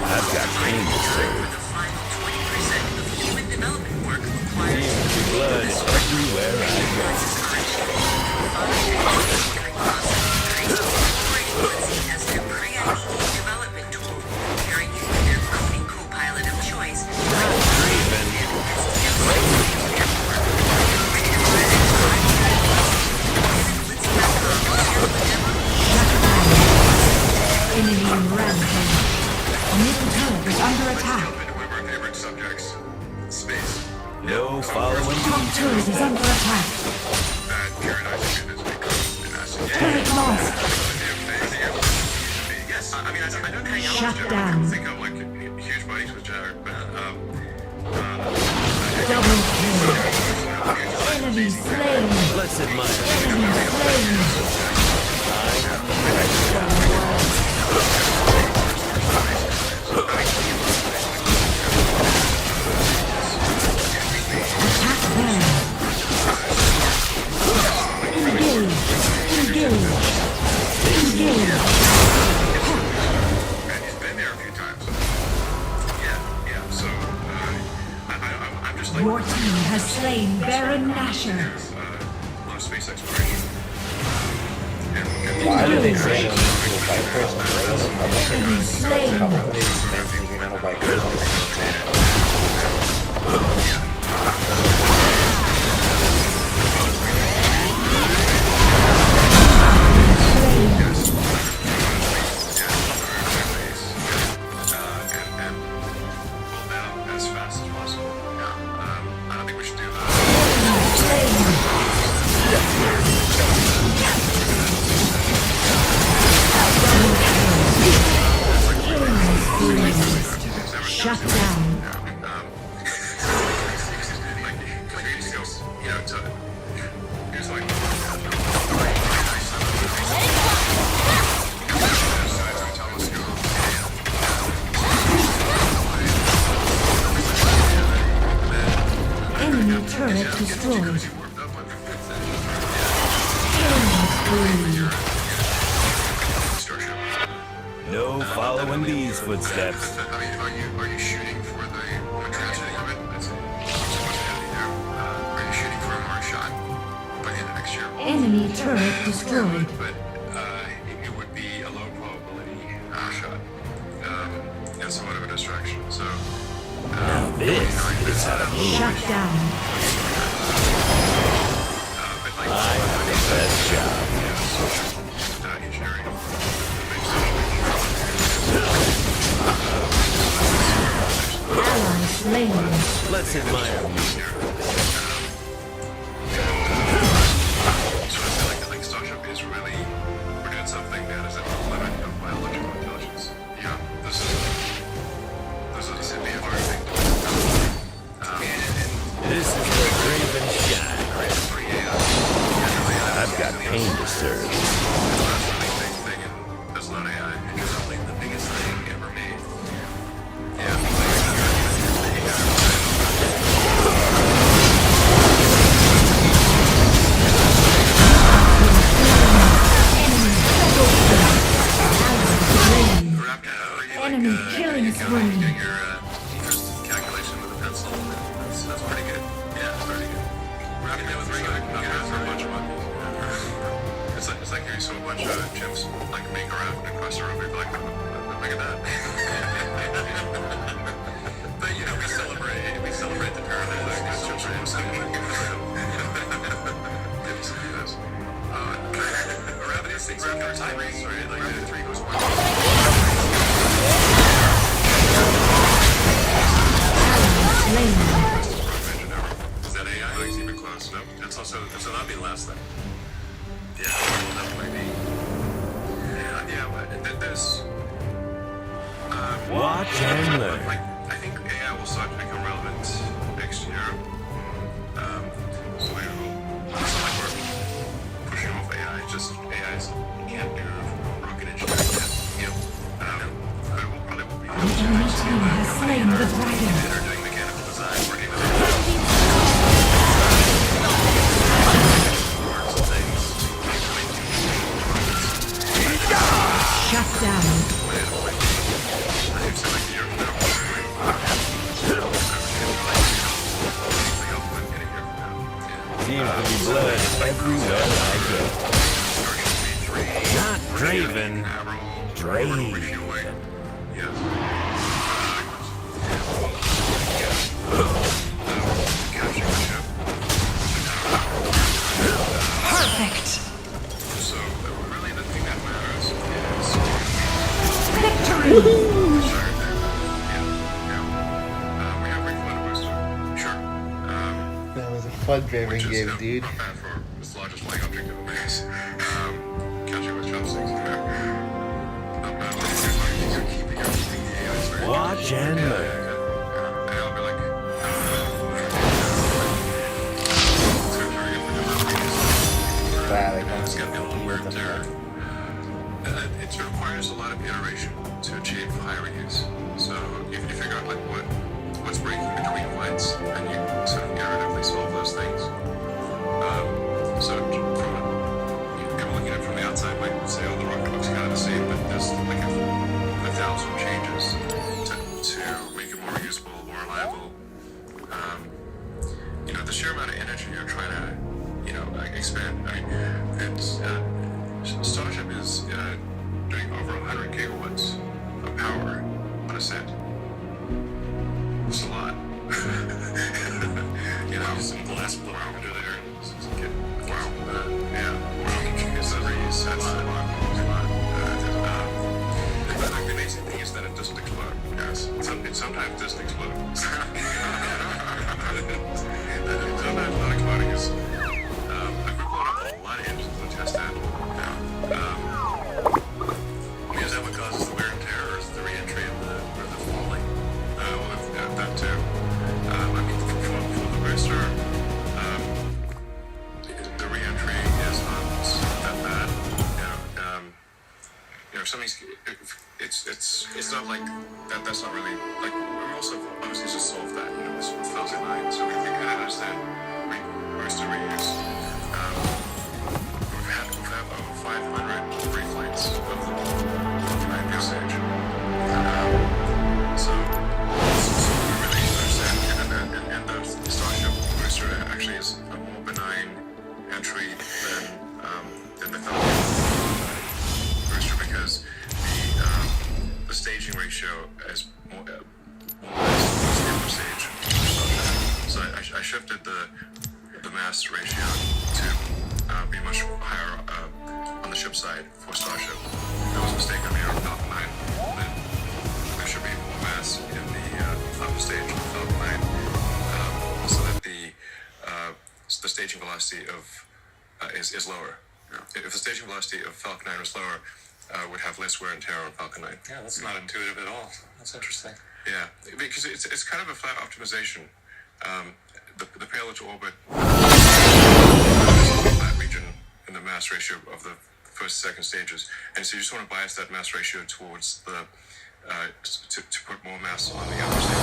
I've got pain to save. Blood everywhere I go. Enemy rampage. Middle turret is under attack. One of our favorite subjects, space. No following Top turret is under attack. That periodization has become an asset. Turret lost. Yes, I mean, I don't hang out Shut with Jared. down. I don't think I'm like huge buddies with Jared, but Double kill. Enemy slain. Let's admire. Enemy slain. Attack Baron. Engage. Engage. Engage. and he's been there a few times. Yeah. So I'm just like Your team has slain Baron Nashor. a lot of space exploration. Why do they say that you're a white person? Enemy slain. How come they just mention you're not a white person? And pull down as fast as possible. I don't think we should do that. Shut down. Enemy turret destroyed. No following these footsteps. Are you shooting for the tragedy? turret destroyed. But it would be a low probability shot and somewhat of a distraction. So This is how to move. Shut down. but I have the best job. engineering. Ally slain. Let's admire you. So I feel like Starship is really we're doing something that is at the limit of biological intelligence. Yeah, this is a hard thing to do. This is the Draven shine. I've got pain to serve. That's not AI. It's probably the biggest thing ever made. Yeah. Enemy killing spree. Doing your calculation with a pencil. That's pretty good. Yeah, it's pretty good. Wrapping that with regular numbers for a bunch of money. It's like you saw a bunch of chimps like being around across the room. You'd be like, look at that. But you know, we celebrate the pyramid. Because chimps are insane. Gravity things are time race, right? Like the 3 goes 1. Slain. Is that AI? It's even close. No, that's also that'll be the last thing. Yeah, will definitely be. Yeah, but there's. Watch and learn. Like, I think AI will start to become relevant next year. So we will. It's not like we're pushing off AI. It's just AI's can't do rocket engineering yet. Yep. But it will probably be. The enemy team has slain the dragon. They're doing mechanical design, working with Shut down. Seems to be blood everywhere I go. Not Draven. Draven. Perfect. So really the thing that matters is Victory. we have Ring Booster. Sure. That was a fun Draven Which is game, dude. not bad for this largest flying object in the base. Catching with chopsticks. Not bad for keeping everything the AI is very Watch and learn. and I'll be like, Wow, like, it's got a little weird there. It requires a lot of iteration to achieve higher use. So if you figure out like what's breaking between flights, and you sort of iteratively solve those things. So from people looking at it from the outside might say, oh, the rocket looks kind of the same, but there's like a 1,000 changes to make it more usable, more reliable. The sheer amount of energy you're trying to, expand. I mean, it's Starship is doing over 100 gigawatts of power on a set. It's a lot. Some glass blower under there. Wow. Yeah. Wow. It's a reset. It's a lot. The amazing thing is that it doesn't explode. Yes. It sometimes doesn't explode. Sometimes not exploding is. I've blown up a lot of engines to test that. Because that what causes the wear and tear is the re-entry or the falling. That too. I mean, for the booster, the re-entry is not that bad. If something's, it's not like that. That's not really like we also obviously just solved that. With Fuzzy Line, so we kind of understand booster reuse. We've had over 500 reflights of the time usage. So we really understand, and the Starship booster actually is a more benign entry than the mass ratio to be much higher on the ship side for Starship. That was a mistake on the Falcon 9. That there should be more mass in the upper stage of Falcon 9, so that the staging velocity of is lower. If the staging velocity of Falcon 9 was lower, would have less wear and tear on Falcon 9. Yeah, that's not intuitive at all. That's interesting. Yeah, because it's kind of a flat optimization. The payload to orbit is a flat region in the mass ratio of the first, second stages, and so you just want to bias that mass ratio towards the to put more mass on the upper stage.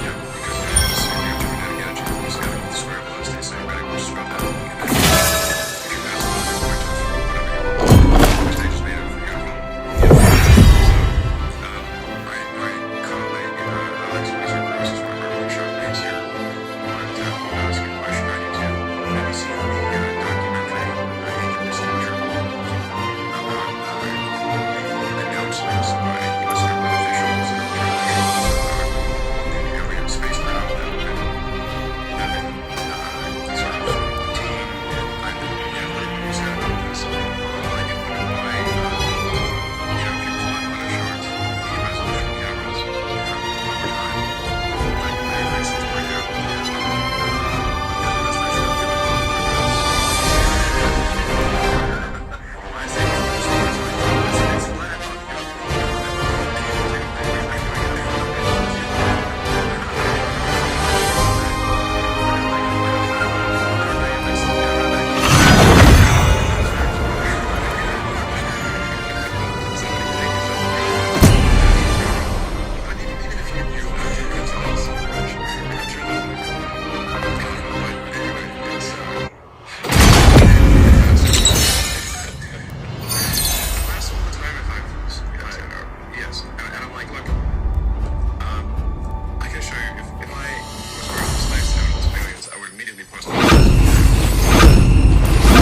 Yeah, because if you're kinetic energy, you just got to go with the square velocity, so you better just run that. If you mass on the point of whatever stage is made of, you're going. My colleague Alex Weiser, Bruce, is one of our workshop mates here, wanted to ask a question. I need to maybe see the documentary Ancient Disclosure about the announcements by U.S. government officials and the alien spacecraft that have been sort of team and find that use that as like why people on other shots, the resolution cameras over time, like the license for you,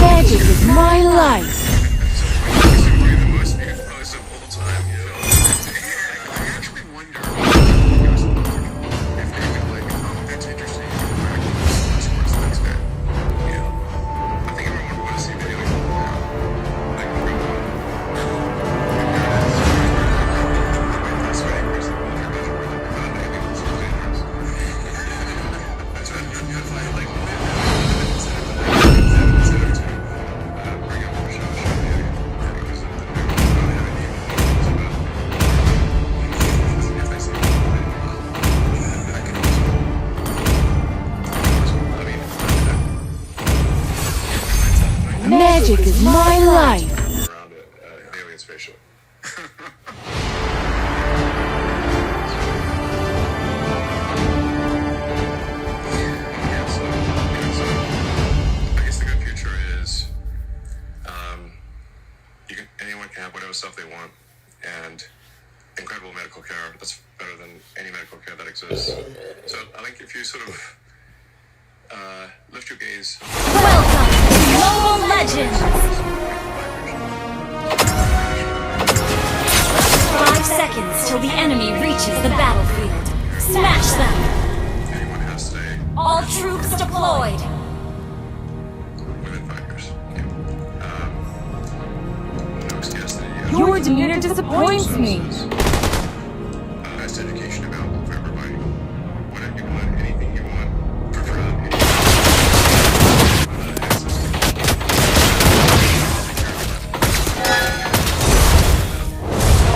Magic is my life. Magic is my life. Around an alien spaceship. Yeah, so I guess the good future is anyone can have whatever stuff they want, and incredible medical care that's better than any medical care that exists. So I think if you sort of lift your gaze. Welcome to Mobile Legends! 5 seconds till the enemy reaches the battlefield. Smash them! Anyone has today All troops deployed! within 5 years. No scarcity. Your demeanor disappoints me. Best education available for everybody. Whatever you want, anything you want, for free.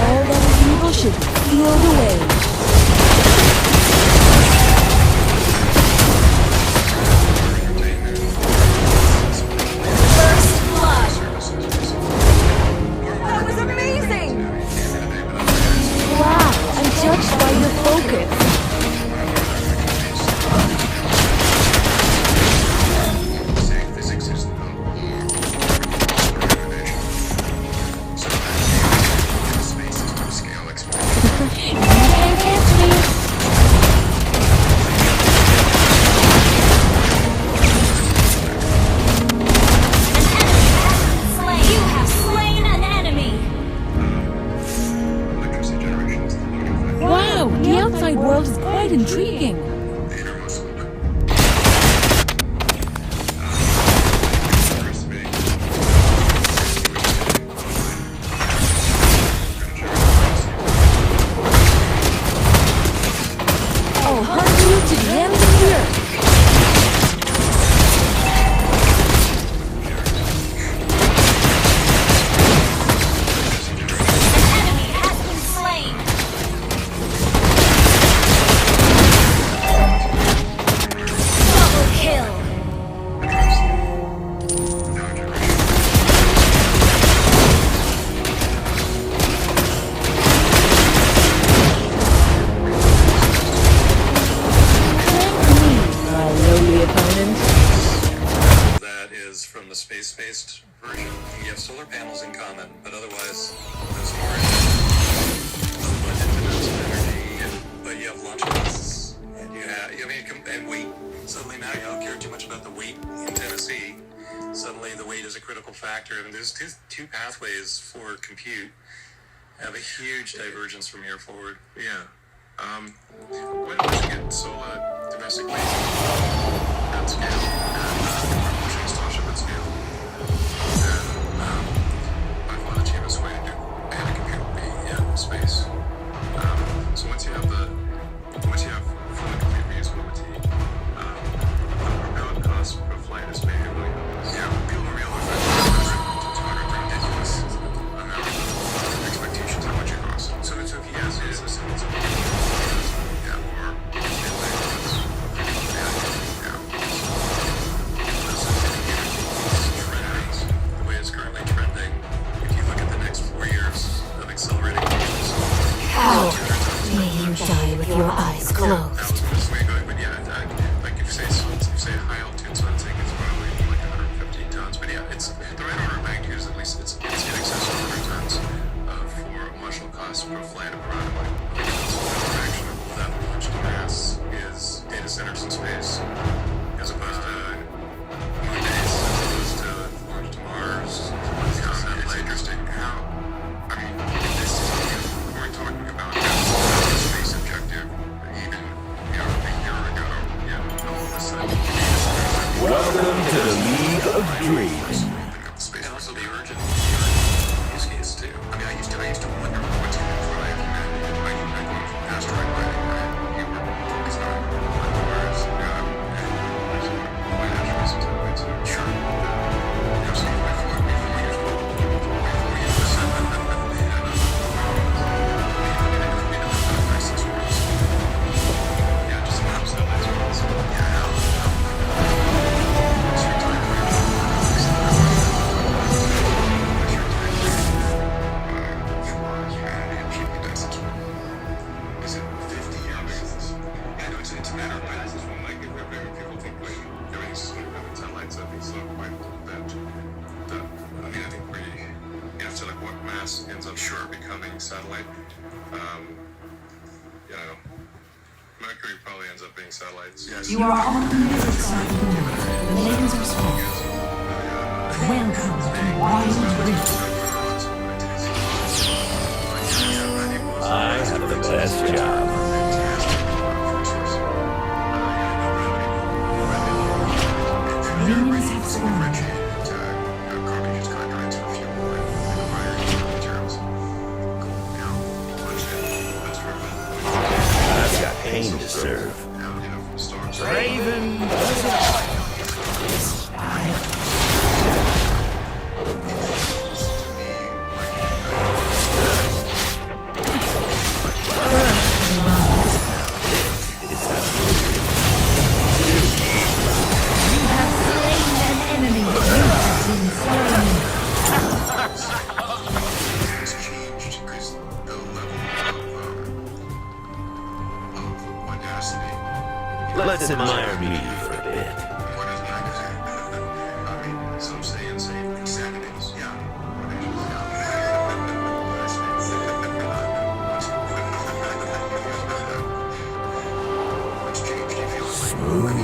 All that is evil should be sealed away. First blood! That was amazing! Wow, I'm judged by your focus. Saying physics is no innovation. So that space is no scale exploration. You can't outside world is quite intriguing. the innermost loop. I'll hunt you to the end of the earth. My lowly opponent. That is from the space-based version. You have solar panels in common, but otherwise, there's more abundant energy. But you have launch costs, and you have, I mean, and weight. Suddenly now you don't care too much about the weight in Tennessee. Suddenly the weight is a critical factor, and there's two pathways for compute. Have a huge divergence from here forward. Yeah. When we should get solar domestic base at scale, and pushing Starship at scale, and by far the cheapest way to do any compute will be in space. So once you have fully complete reusability, the propellant cost per flight is maybe $1 million. Yeah, people don't realize that to target ridiculous amount of expectations of what you cost. So it's okay, yes, it is a sense of the way it's currently trending, if you look at the next 4 years of accelerating growth, May you die with your eyes closed. that's the way going. But yeah, like if you say high altitude sensing, it's probably like 150 tons. But yeah, it's the right order of magnitude is at least it's in excess of 100 tons for a marginal cost per flight of around like a fraction of that launch to mass is data centers in space, as opposed to moon base, as opposed to launch to Mars. It's interesting how, I mean, this is, we're talking about a space objective, even, a year ago, all of a sudden, Welcome to the League of Dreams. And also the urgent use case too. I mean, I used to wonder what's going to drive humanity. I go from asteroid mining, right? You were focused on Mars, and flying asteroids and satellites. Sure. So before years old, yeah, just about satellites. Is it 50 years? Yeah, no, it's a matter of time. Like, if people think like everything's sort of having satellites, that'd be so quite that. I mean, I think after like what mass ends up becoming satellite, Mercury probably ends up being satellites. Yes. You are on the music side of the world. The names are small. Welcome to Wild Rift. I have the best job. Minions have spawned. I've got pain to serve. Raven! Let's admire me for a bit. What is I mean, some say insane Saturdays. Yeah. What's changed? Do you feel smooth?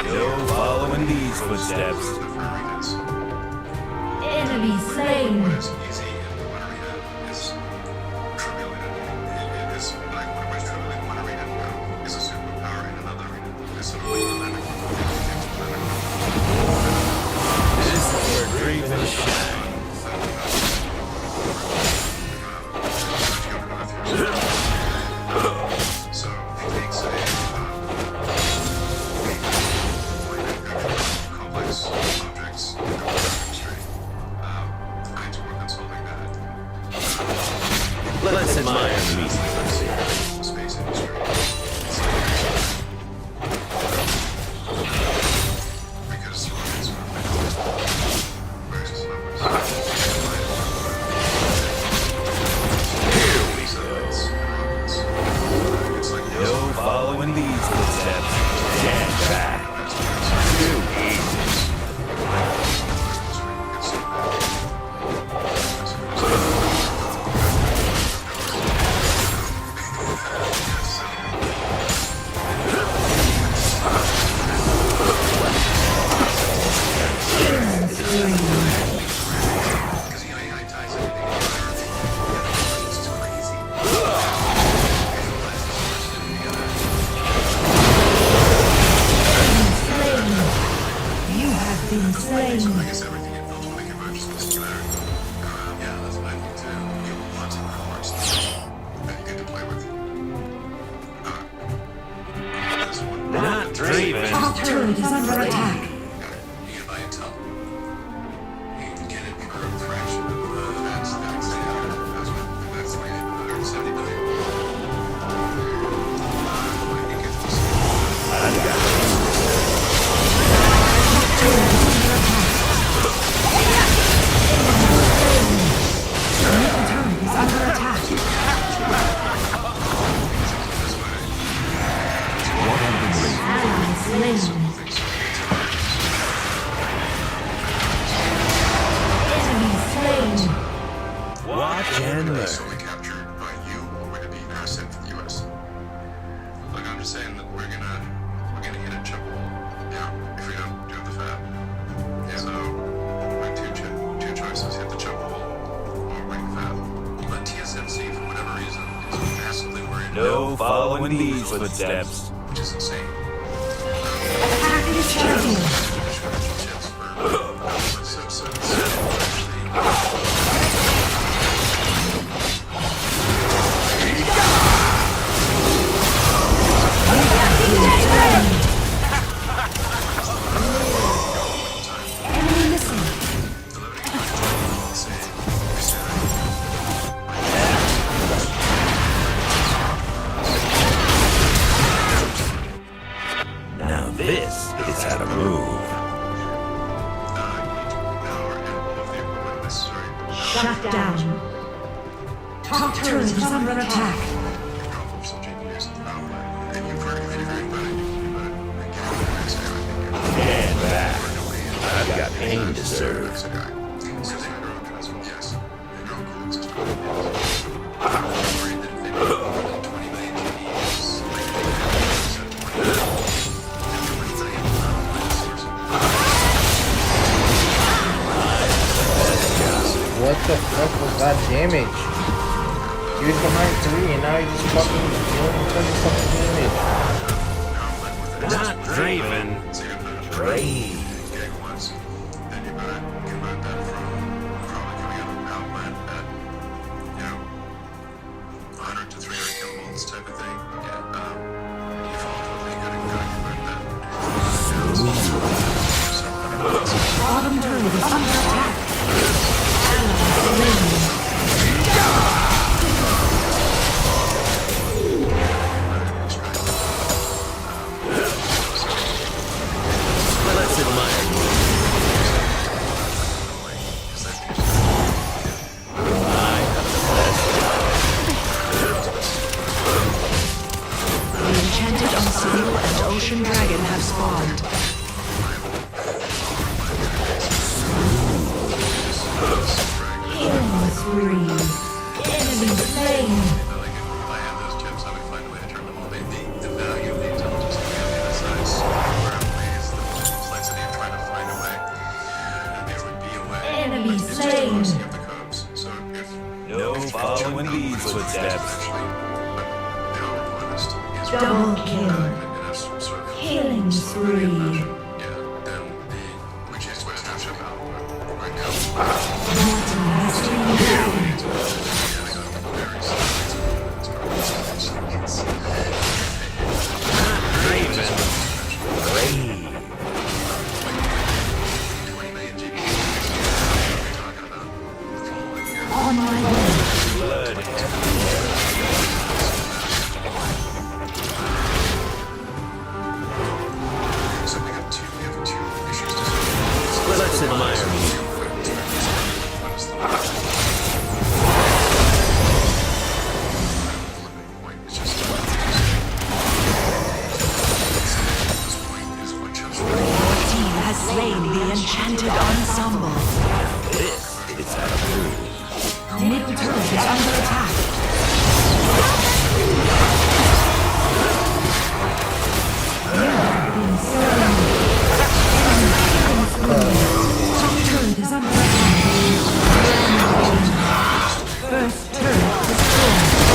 No following these footsteps. different arenas. Enemy slain. What is easy in one arena is trivial it is like what is trivial in one arena is a superpower in another arena. It's sort of like This is where Draven shines. So if you take say complex objects in the chemistry, I had to work on solving that. Let's admire me. Space industry. Because rockets are various numbers. It's like No following these footsteps. Stand back. Too easy. Because the AI ties everything together. It's too crazy. Slain. You have been slain. I guess everything it built when it converges was better. Yeah, that's what I think too. You have lots of colors that you get to play with. This one. Not Draven. Top turret is under attack. You can buy intel. You can get it for a fraction of that's like 170 million. I think it's Turret is under attack. Ally slain. Enemy slain. Watch and learn. solely captured by you or would it be an asset for the US? Look, I'm just saying that we're gonna hit a chip wall. Yeah, if we don't do the fab. Yeah. So we're two choices: hit the chip wall or wing fab. But TSMC, for whatever reason, is massively worried No following these footsteps. which is insane. Attack the champion. Chips for so actually. Enemy missing. Now this is how to move. Shut down. Top turret is under attack. Stand back. I've got pain to serve. What the fuck was that damage? He was behind 3 and now he's just fucking doing fucking damage. Not Draven. Brave. Then you better convert that from probably coming out of an outlet at, 100 to 300 kilovolts type of thing. Yeah, you fall into a thing, gotta convert that. Bottom turret is under attack. Ally slain. Let's admire me. The enchanted Ensemble and Ocean Dragon have spawned. Follow in these footsteps. Double kill. Killing spree. Morty has been killed. On my way. So we have two issues to solve. Let's admire me. What is the point? It's just this point is what shows Team has slain the enchanted ensemble. This is out of blue. Middle turret is under attack. Been slain. Top turret is under attack. First turret destroyed.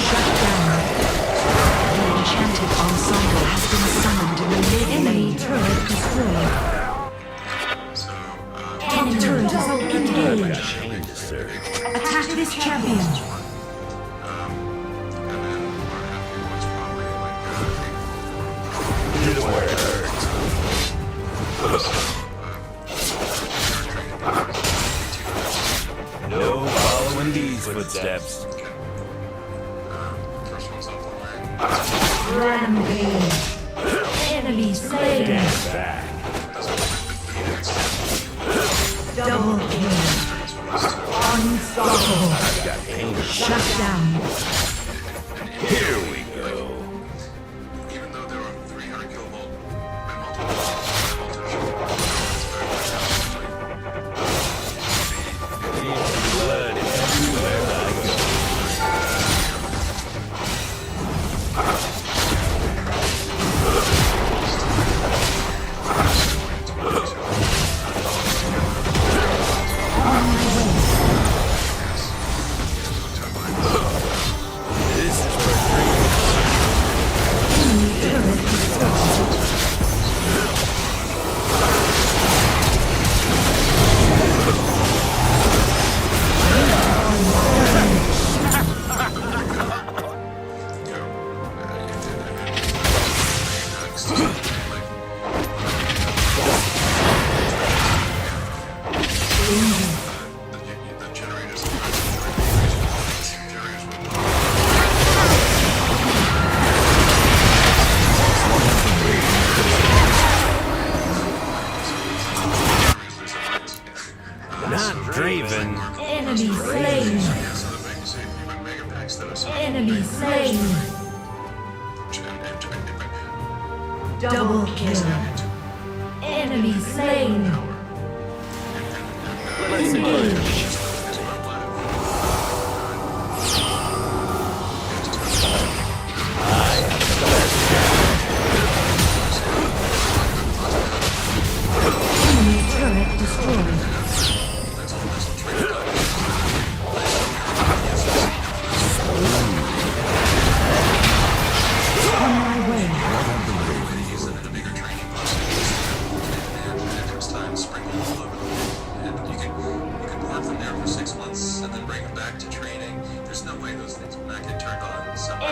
Shut down. The enchanted ensemble has been summoned in the mid-lane. Turret destroyed. Top turret is engaged. Attack this champion. No following these footsteps. first one's off the line. Rampage. Enemy slain. Back. Double kill. Unstoppable. Shut down. Here we go. Even though there are 300 kilovolt high voltage, Blood everywhere I go. This is for Enemy turret destroyed. the generators not Draven. Enemy slain. Enemy slain. Double kill. Enemy slain. Engage. Enemy turret destroyed. On my way.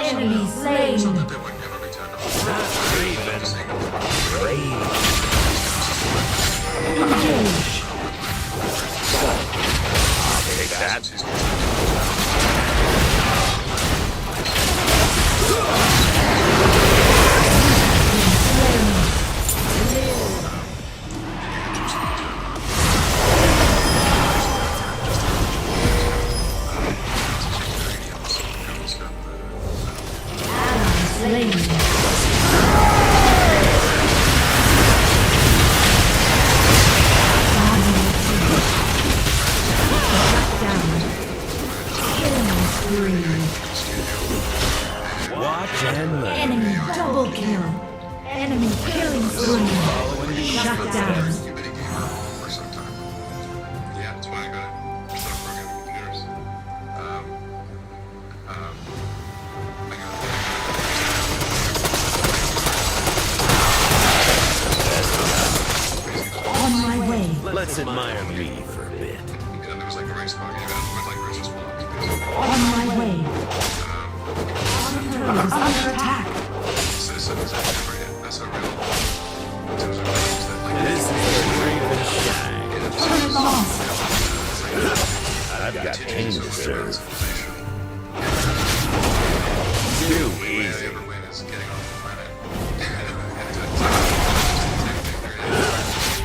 Enemy slain. Engage. Take that. Slain. Shut down. Killing spree. Watch and learn. Enemy double kill. Enemy killing spree. Shut down. Yeah, that's why I got Let's admire me for a bit. And there was like a race car, you know, with like versus blocks. On my way. Our turret is under attack. Citizens that never hit. That's a real. Those are things that like. This is where Draven shines. Turret lost. I've got pain to serve. Too The way I easy. ever win is getting off the planet.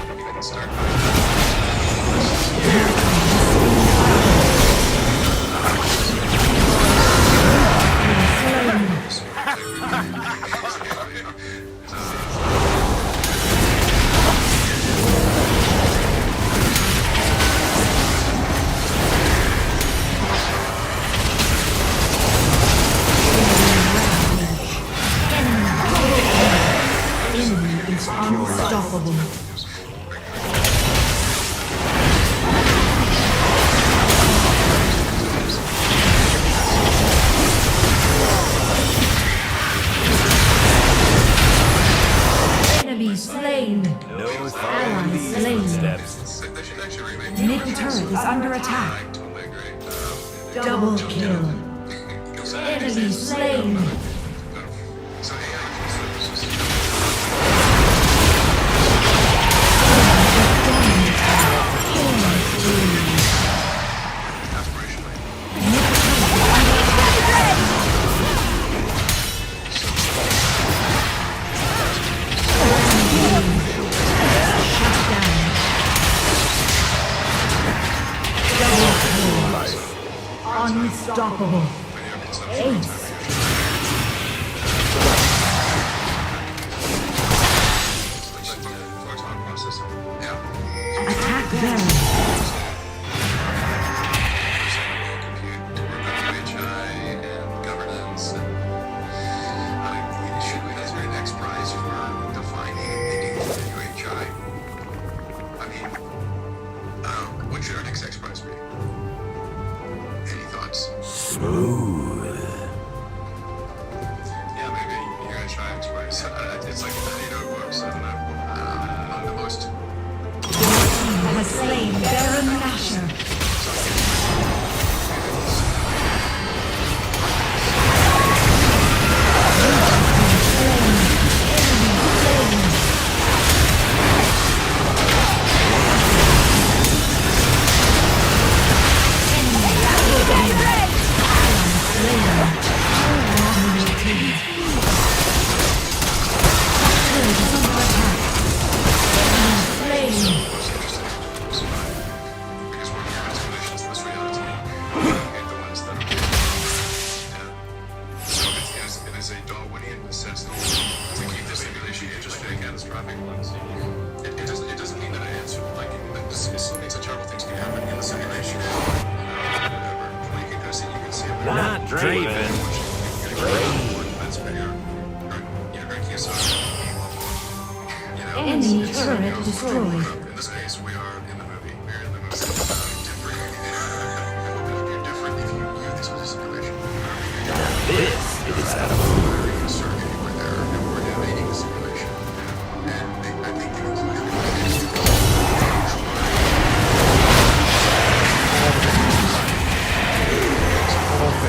And you can start. Enemy is unstoppable. Enemy slain. No following these footsteps. They should actually remake Middle turret is under attack. I totally agree. Double kill. Enemy slain. So AI services. Aspirationally. Unstoppable. Ace. Attack Baron. What should our next X prize be? Any thoughts? Smooth. Yeah, maybe you're gonna try X prize. It's like 30 books. I don't know. Not the most. Has slain Baron Nashor. Because we're here explanations to this reality. And the ones that are. Yeah. So it is a Darwinian necessity to keep this simulation interesting, catastrophic ones. It doesn't mean that I answer. Like, it's a terrible things can happen in the simulation. Whatever. Well, you can go see, you can see it. Not Draven. That's fair. You know, QSR. You know, Enemy it's- turret destroyed. in this case, we are in the movie. We're in the movie. Different. You're different if you view this as a simulation. This is out of Very concerned if you were there and we're animating a simulation. And I think the conclusion is to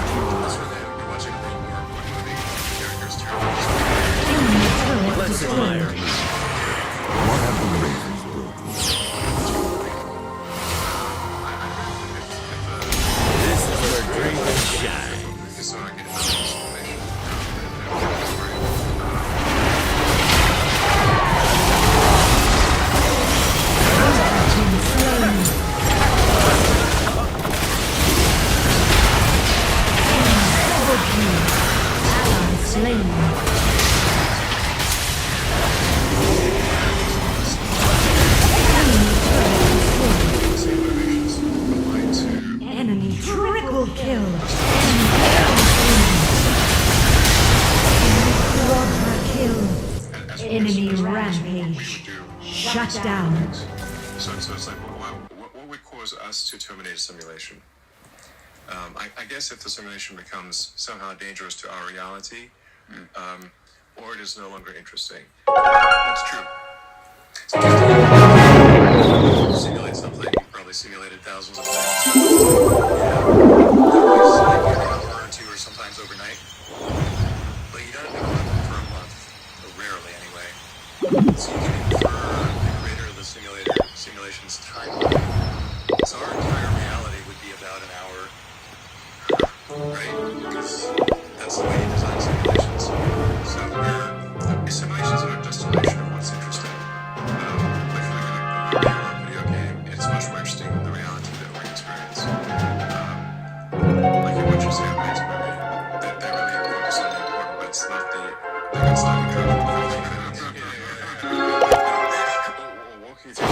you're watching a World War I movie. Characters turn. Enemy turret Let's admire destroyed. me. This is where Draven shines. So I get information. Ally slain. Enemy triple kill. Quadra kill. Enemy rampage. Shut down. So it's like, what would cause us to terminate a simulation? I guess if the simulation becomes somehow dangerous to our reality, or it is no longer interesting. That's true. simulate something, you've probably simulated thousands of things. That was like an hour or two, or sometimes overnight. But you don't do it for a month, or rarely anyway. So you can infer the creator of the simulation's timeline. So our entire reality would be about an hour, right? Because that's the way you design simulations. So simulations are a destination of what's interesting. Like if we're looking at a movie or a video game, it's much more interesting than the reality that we experience. Like what you say on Maze movie, they really focus on the important, but it's not the like it's not the Walking through.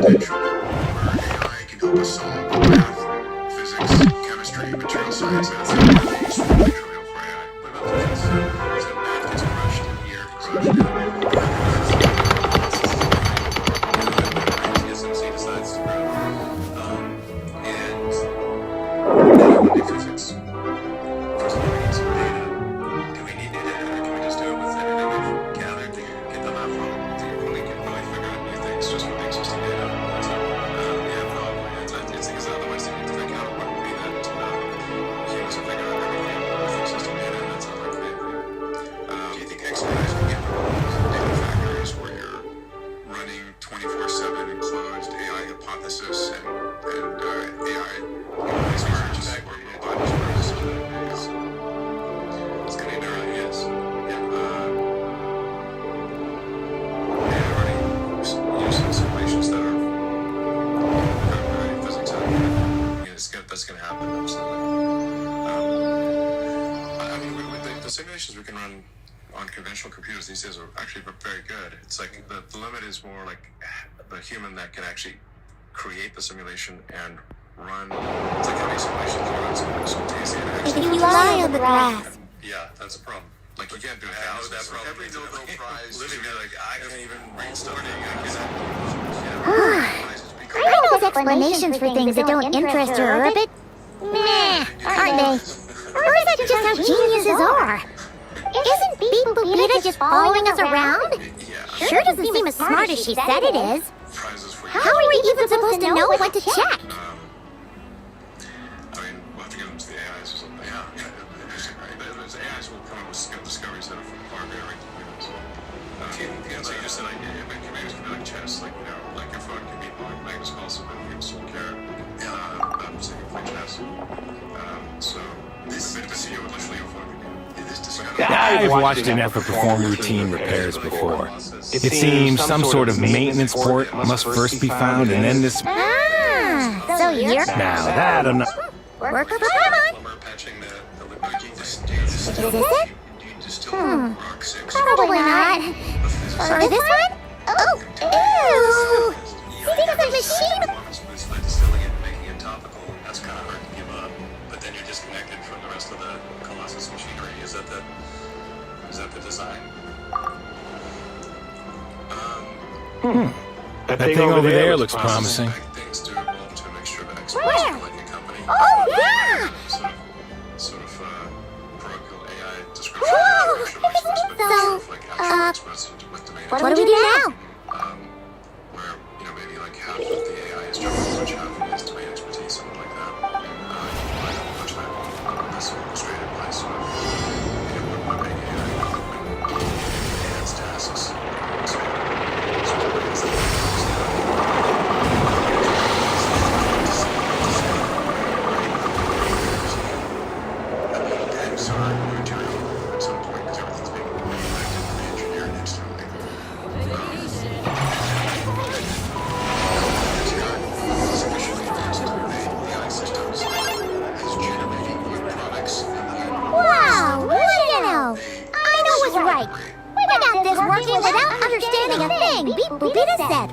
potential where AI can help us solve math, physics, chemistry, material science, and it's not really useful for AI. What about physics? So math gets crushed here, crushed. TSMC decides to grow. And physics. First of all, we need some data. Do we need data, or can we just do it with everything we've gathered to get the map from? We can really figure out new things just with existing data. So, yeah, probably. It's because otherwise they need to figure out what would be that humans will figure out everything with existing data, and that's not likely. Do you think XAIs can get data factories where you're running 24/7 enclosed AI hypothesis and AI experiments or robot experiments? It's getting there, yes. Yeah. And already using simulations that are very physics out here. That's going to happen, absolutely. I mean, with the simulations we can run on conventional computers these days are actually very good. It's like the limit is more like the human that can actually create the simulation and run. It's like having simulations run simultaneously. If you lie on the grass, Yeah, that's a problem. Like you can't do it. How would that problem Every be Nobel today? Prize Living there, like I can't even read stuff. I know explanations for things that don't interest you are a bit meh, aren't they? Or is that just how geniuses are? Isn't Beep Boopita just following us around? Yeah. Sure doesn't seem as smart as she said it is. Prizes for How are we even supposed to know what to check? I mean, we'll have to give them to the AIs or something. Yeah, interesting, right? But the AIs will come up with discoveries that are far better than humans. So you just said, like, computers can be like chess, like, you know, like your phone can be like Magnus Carlsen, but humans don't care. So you play chess. So this bit of a CEO with literally your phone can be. I've watched an effort perform routine repairs before. It seems some sort of maintenance port must first be found, and then this. Ah, so you're Now that I'm not. work for Paimon. Plumber patching the Is this it? Do you distill rock 6? Probably not. Or this one? Oh, ew! Stinks of machine. By distilling it and making it topical, that's kind of hard to give up. But then you're disconnected from the rest of the Colossus machinery. Is that the design? That thing over there looks promising. Things to evolve to make sure that experts Where? like a company. Oh, yeah! Sort of parochial AI description. Whoa! So, What do we do now? where, you know, maybe like half of the AI is general knowledge, half is domain expertise, something like that. Much that this orchestrated by sort of, you know, what big AI enhanced tasks. At some point, because everything's being engineered instantly. Sufficiently advanced AI systems is generating new products. Wow, what do you know? I know what's right. We got this working without understanding a thing Beep Boopita said.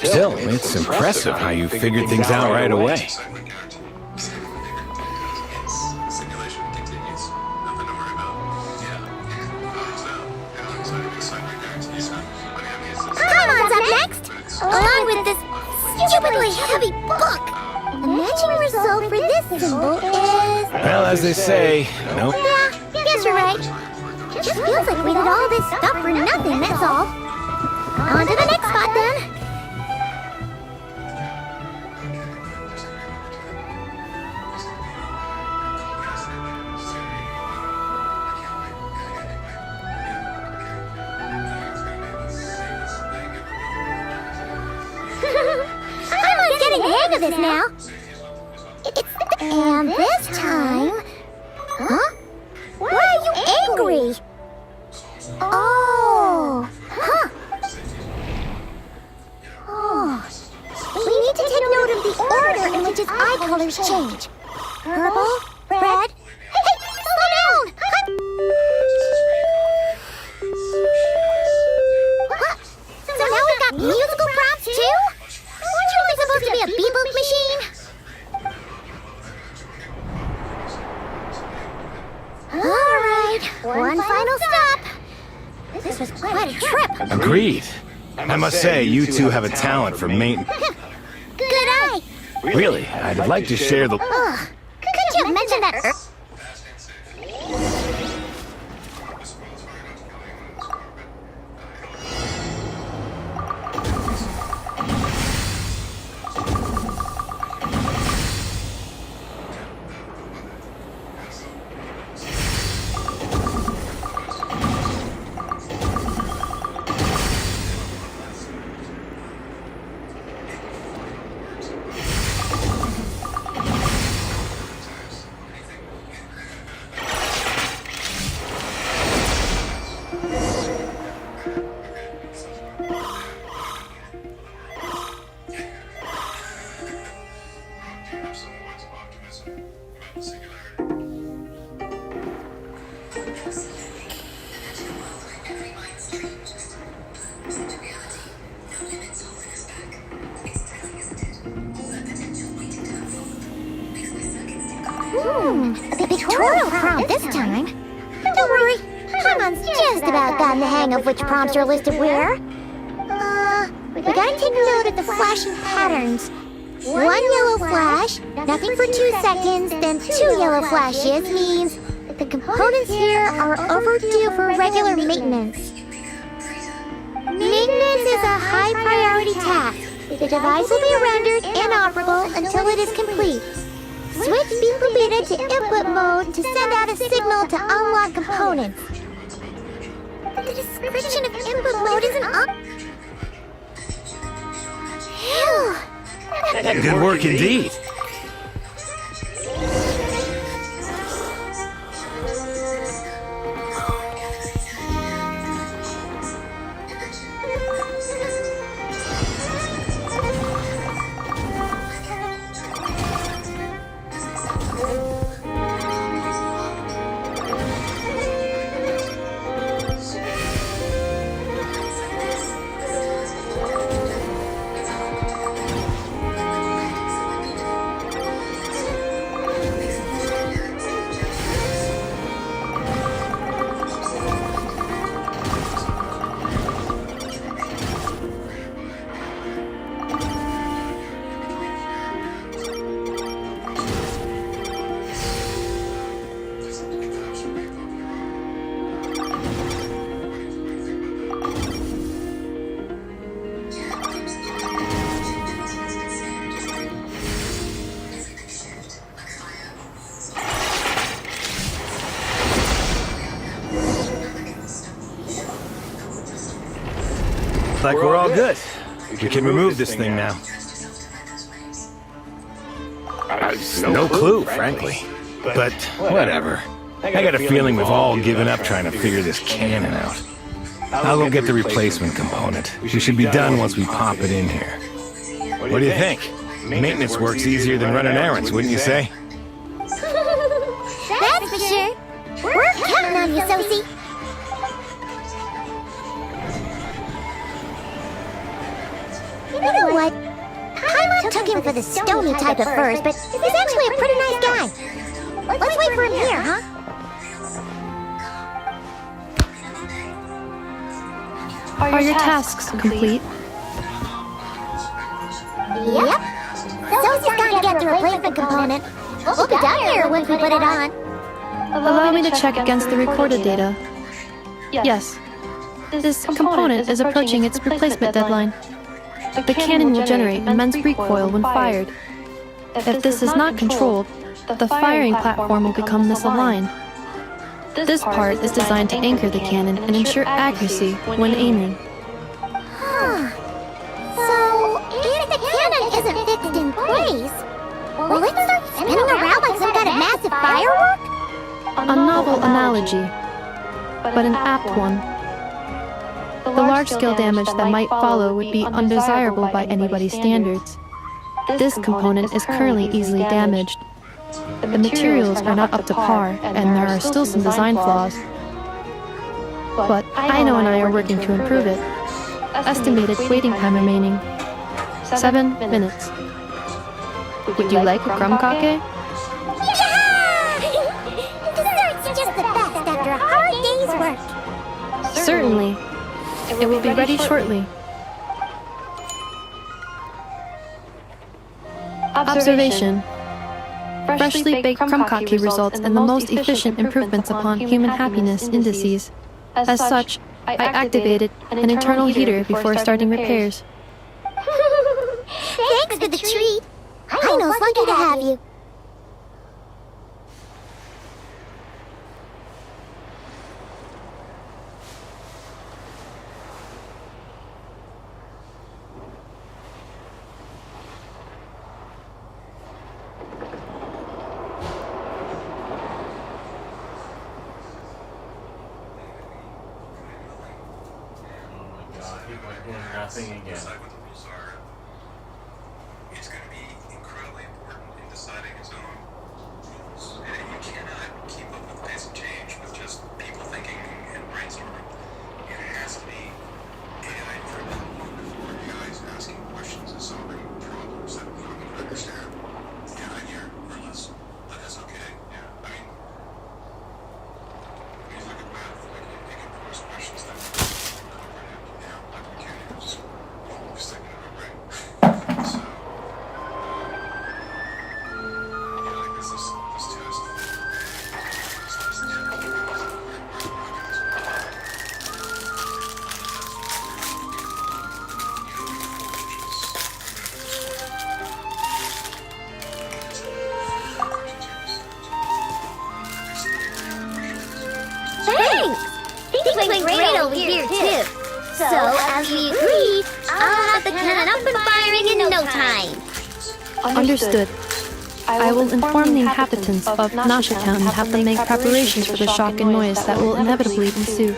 Still, it's impressive how you figured things out right away. Excitement guarantee. Simulation continues. Nothing to worry about. Yeah. So, excitement guarantees. Paimon's up next, along with this stupidly heavy book. The matching result for this symbol is... Well, as they say, nope. Yeah, guess you're right. Just feels like we did all this stuff for nothing, that's all. On to the next spot then. I'm getting the hang of this now. And this time... Huh? Why are you angry? Oh. Huh. Oh. We need to take note of the order in which his eye colors change. Purple, red... Hey, slow down! Huh? So now we've got musical props too? Agreed. I must say, you two have a talent for maintenance. Good eye. Really, I'd like to share the... Ugh. Could you have mentioned that Fast and safe. The spoils are not to kill anyone in this car, Do you have some words of optimism about the singularity? A pictorial prompt this time. Don't worry, Paimon's just about gotten the hang of which prompts are listed where. We gotta take note of the flashing patterns. One yellow flash, nothing for 2 seconds, then 2 yellow flashes means that the components here are overdue for regular maintenance. Maintenance is a high priority task. The device will be rendered inoperable until it is complete. Switch Beeple Beta to input mode to send out a signal to unlock components. The description of input mode isn't up. Phew. Good work indeed. Like we're all good. We can remove this thing now. No clue, frankly. But whatever. I got a feeling we've all given up trying to figure this cannon out. I'll go get the replacement component. We should be done once we pop it in here. What do you think? Maintenance work's easier than running errands, wouldn't you say? That's for sure. We're counting on you, Sosie. You know what? Paimon took him for the stony type at first, but he's actually a pretty nice guy. Let's wait for him here, huh? Are your tasks complete? Yep. Sosie's got to get the replacement component. We'll be done here once we put it on. Allow me to check against the recorded data. Yes. This component is approaching its replacement deadline. The cannon will generate immense recoil when fired. If this is not controlled, the firing platform will become misaligned. This part is designed to anchor the cannon and ensure accuracy when aiming. So, if the cannon isn't fixed in place, will it start spinning around like some kind of massive firework? A novel analogy, but an apt one. The large-scale damage that might follow would be undesirable by anybody's standards. This component is currently easily damaged. The materials are not up to par, and there are still some design flaws. But Aino and I are working to improve it. Estimated waiting time remaining: 7 minutes. Would you like a crumb-kake? Yeah! Dessert's just the best after a hard day's work. Certainly. It will be ready shortly. Observation. Freshly baked krumkake results in the most efficient improvements upon human happiness indices. As such, I activated an internal heater before starting repairs. Thanks for the treat. I know it's lucky to have you. Decide what the rules are. It's going to be incredibly important in deciding its own rules. And you cannot keep up with the pace of change with just people thinking and brainstorming. It has to be AI driven. Before AI is asking questions and solving problems that we don't even understand. Yeah, a year or less. But that's okay. Yeah, I mean, when you look at math, like it can pose questions that we don't comprehend. Yeah, like we can't even just stick it in our brain. So, yeah, like this test. Thanks! Things went great over here, too. So, as we agreed, I'll have the cannon up and firing in no time. Understood. I will inform the inhabitants of Nashatown and have them make preparations for the shock and noise that will inevitably ensue.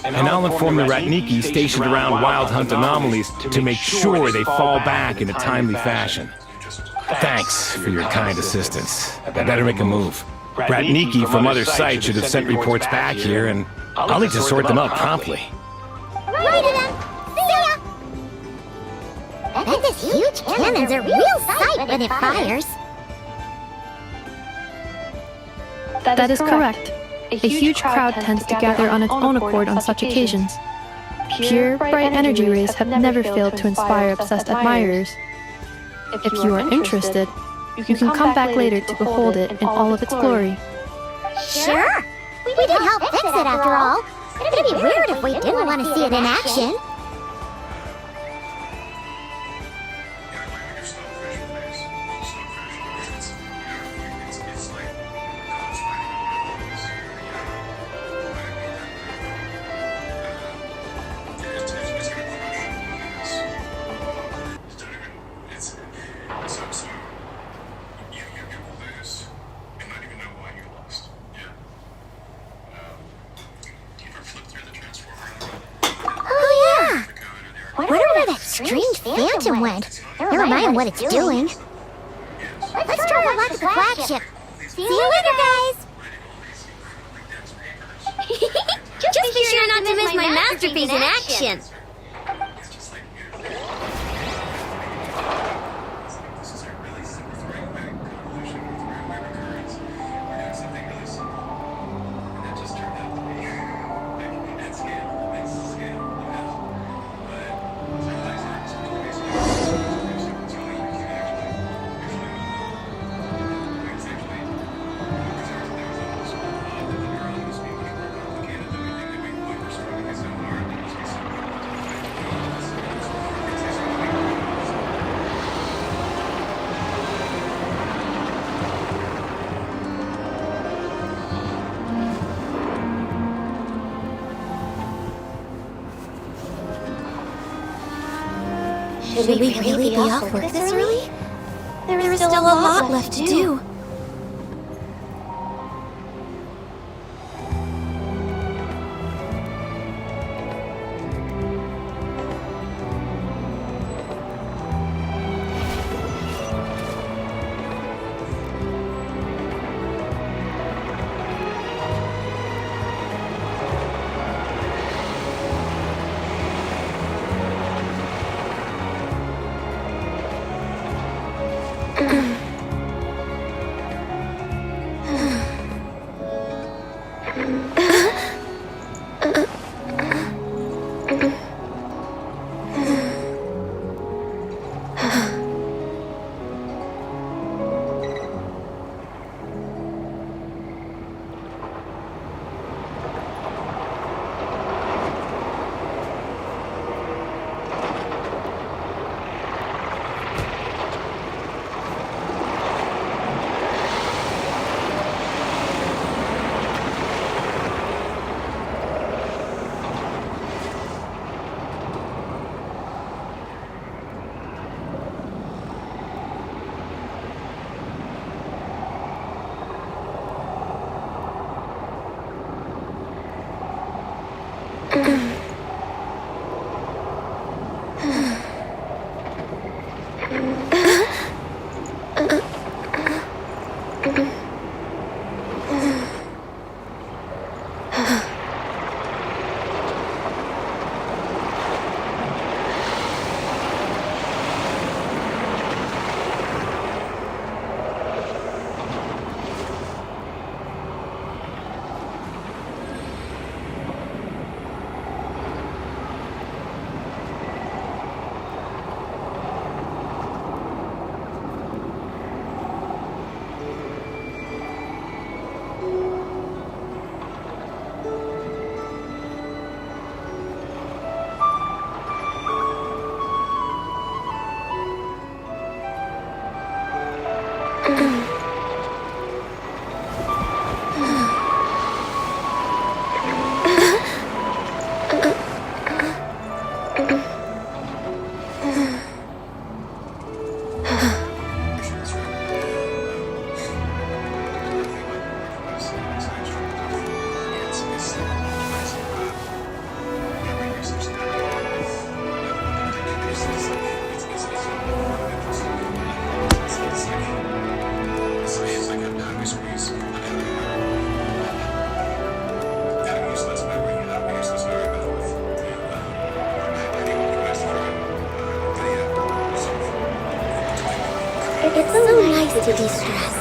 And I'll inform the Ratniki stationed around Wild Hunt anomalies to make sure they fall back in a timely fashion. Thanks for your kind assistance. I better make a move. Ratniki from other sites should have sent reports back here, and I'll need to sort them out promptly. Righty then. See ya! Bet this huge cannon's a real sight when it fires. That is correct. A huge crowd tends to gather on its own accord on such occasions. Pure, bright energy rays have never failed to inspire obsessed admirers. If you are interested, you can come back later to behold it in all of its glory. Sure. We did help fix it after all. It'd be weird if we didn't want to see it in action. Yeah, like when you're snowfish face. Snowfish. It's like college finding a lot of things. It's gonna crush so you will lose and not even know why you lost. Yeah. Do you ever flip through the transformer? Oh yeah. Wonder where that strange phantom went. Never mind what it's doing. Let's try to lock the flagship. See you later, guys. Just be sure not to miss my masterpiece in action. It's just like this is a really simple throwback convolution with random recurrence. We're doing something really simple, and that just turned out to be at scale. That makes the scale, But sometimes it's basically it's really you can actually it's actually because there was all this thought that the neuron must be much more complicated than we think that we overstructuring it so hard. It must be so Should we really be off work this early? There is still a lot left to do. It's so nice to de-stress.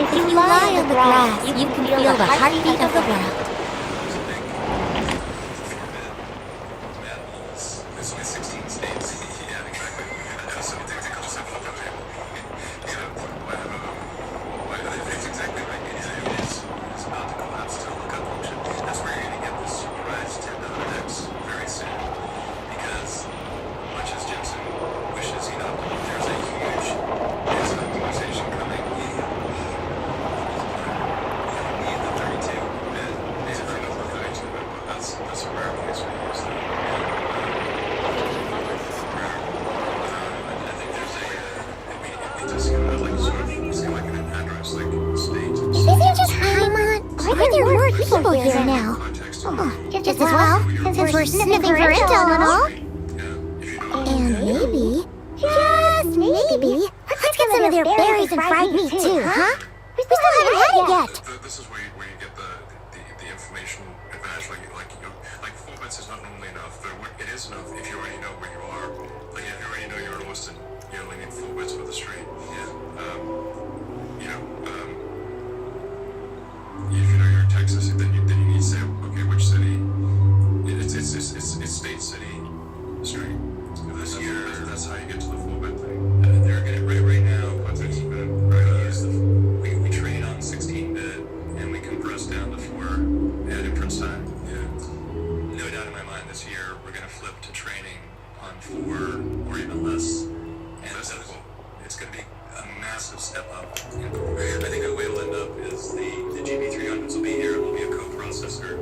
If you lie on the grass, you can feel the heartbeat of the world. There's only 16 states. Yeah, exactly. So it's a concept of the table. You know, it's exactly right. It is about to collapse to a lookup function. That's where you're going to get this supervised 10.x very soon. Because much as Jensen wishes he not, there's a huge optimization coming. That's a rare case we use that. I think there's it just like sort of, it's like an address, like state. Is it just Paimon? Are there more people here now? Oh, just as well, since we're sniffing for intel and all. And maybe, just maybe, let's get some of their berries and fried meat too, huh? We still haven't had it yet. This is where you get the information advantage. Like 4 bits is not normally enough, but it is enough if you already know where you are. Like if you already know you're in Austin, you only need 4 bits for the street. If you know you're in Texas, then you need to say, okay, which city? It's state, city, street. This year, that's how you get to the 4-bit thing. They're getting right now. We train on 16-bit and we compress down to 4 at inference time. No doubt in my mind this year we're going to flip to training on 4 or even less. And it's going to be a massive step up. I think the way it'll end up is the GB300s will be here. It will be a coprocessor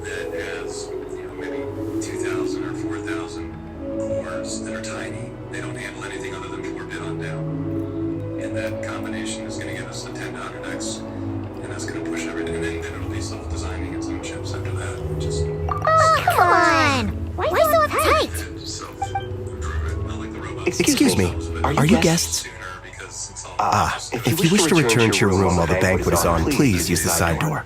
that has maybe 2,000 or 4,000 cores that are tiny. They don't handle anything other than 4-bit on down. And that combination is going to give us the 10 to 100x, and that's going to push everything. And then it'll be self-designing its own chips after that. Just Oh, come on! Why so uptight? Excuse me, are you guests? If you wish to return to your room while the banquet is on, please use the side door.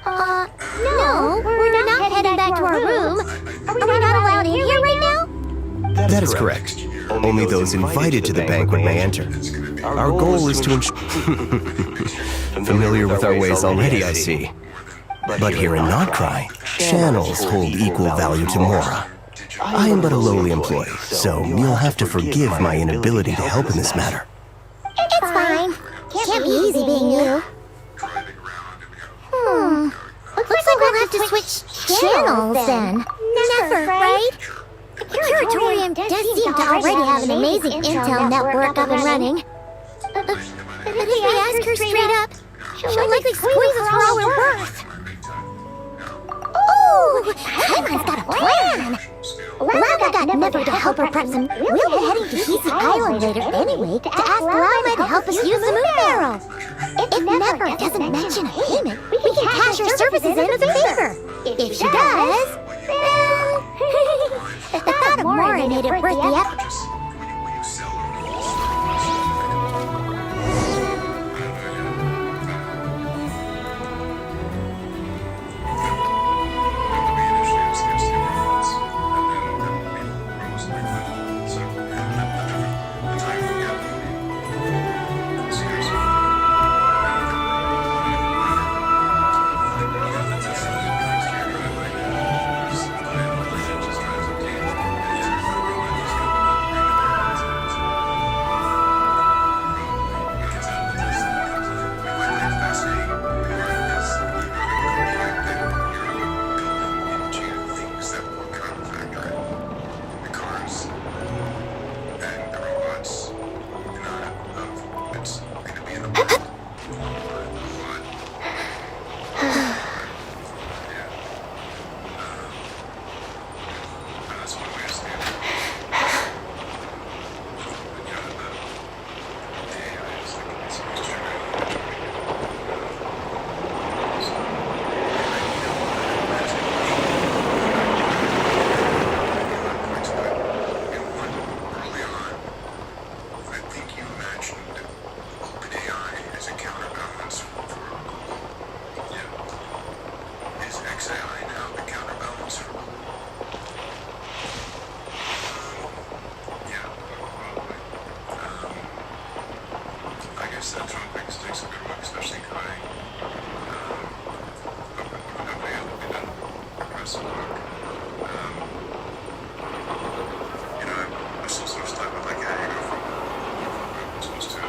No, we're not heading back to our room. Are we not allowed in here right now? That is correct. Only those invited to the banquet may enter. Our goal is to ensure... Familiar with our ways already, I see. But here in Notcry, channels hold equal value to Mora. I am but a lowly employee, so you'll have to forgive my inability to help in this matter. It's fine. Can't be easy being you. Looks like we'll have to switch channels then. Never, right? The Curatorium does seem to already have an amazing intel network up and running. But if we ask her straight up, she'll likely squeeze us for all we're worth. Ooh, Paimon's got a plan! Lava got Never to help her prep some. We'll be heading to Hisi Island later anyway to ask Lava to help us use the moon barrel. If Never doesn't mention a payment, we can cash her services in as a favor. If she does, then... the thought of Mora made it worth the effort. Yes, John Quick's doing some good work, especially Kai. Hopefully it'll be done impressive work. I'm still sort of stuck with like how you go from supposed to from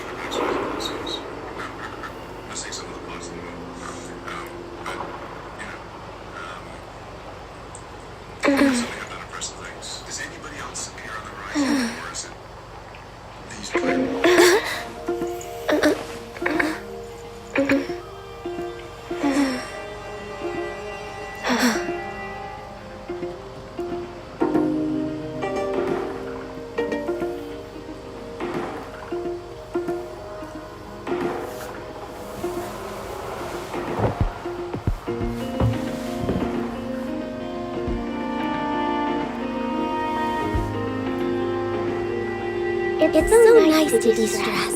the next one. Missing some of the plugs in the middle. But certainly have done impressive things. Is anybody else here on the horizon, or is it these players? It's so nice to de-stress.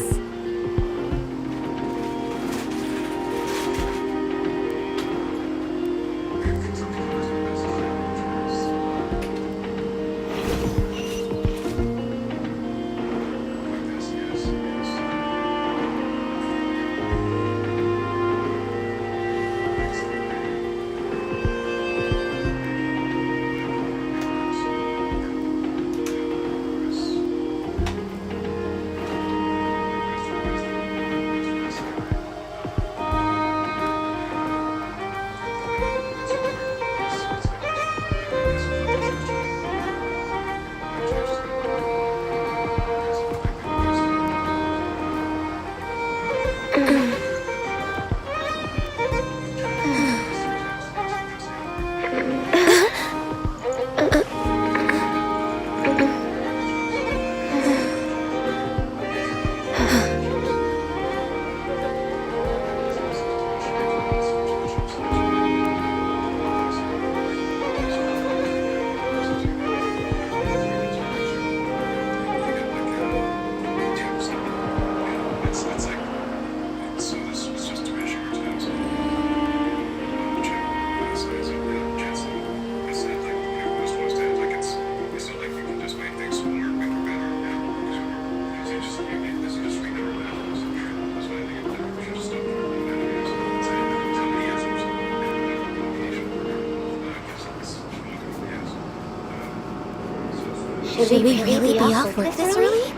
Should we really be off work this early?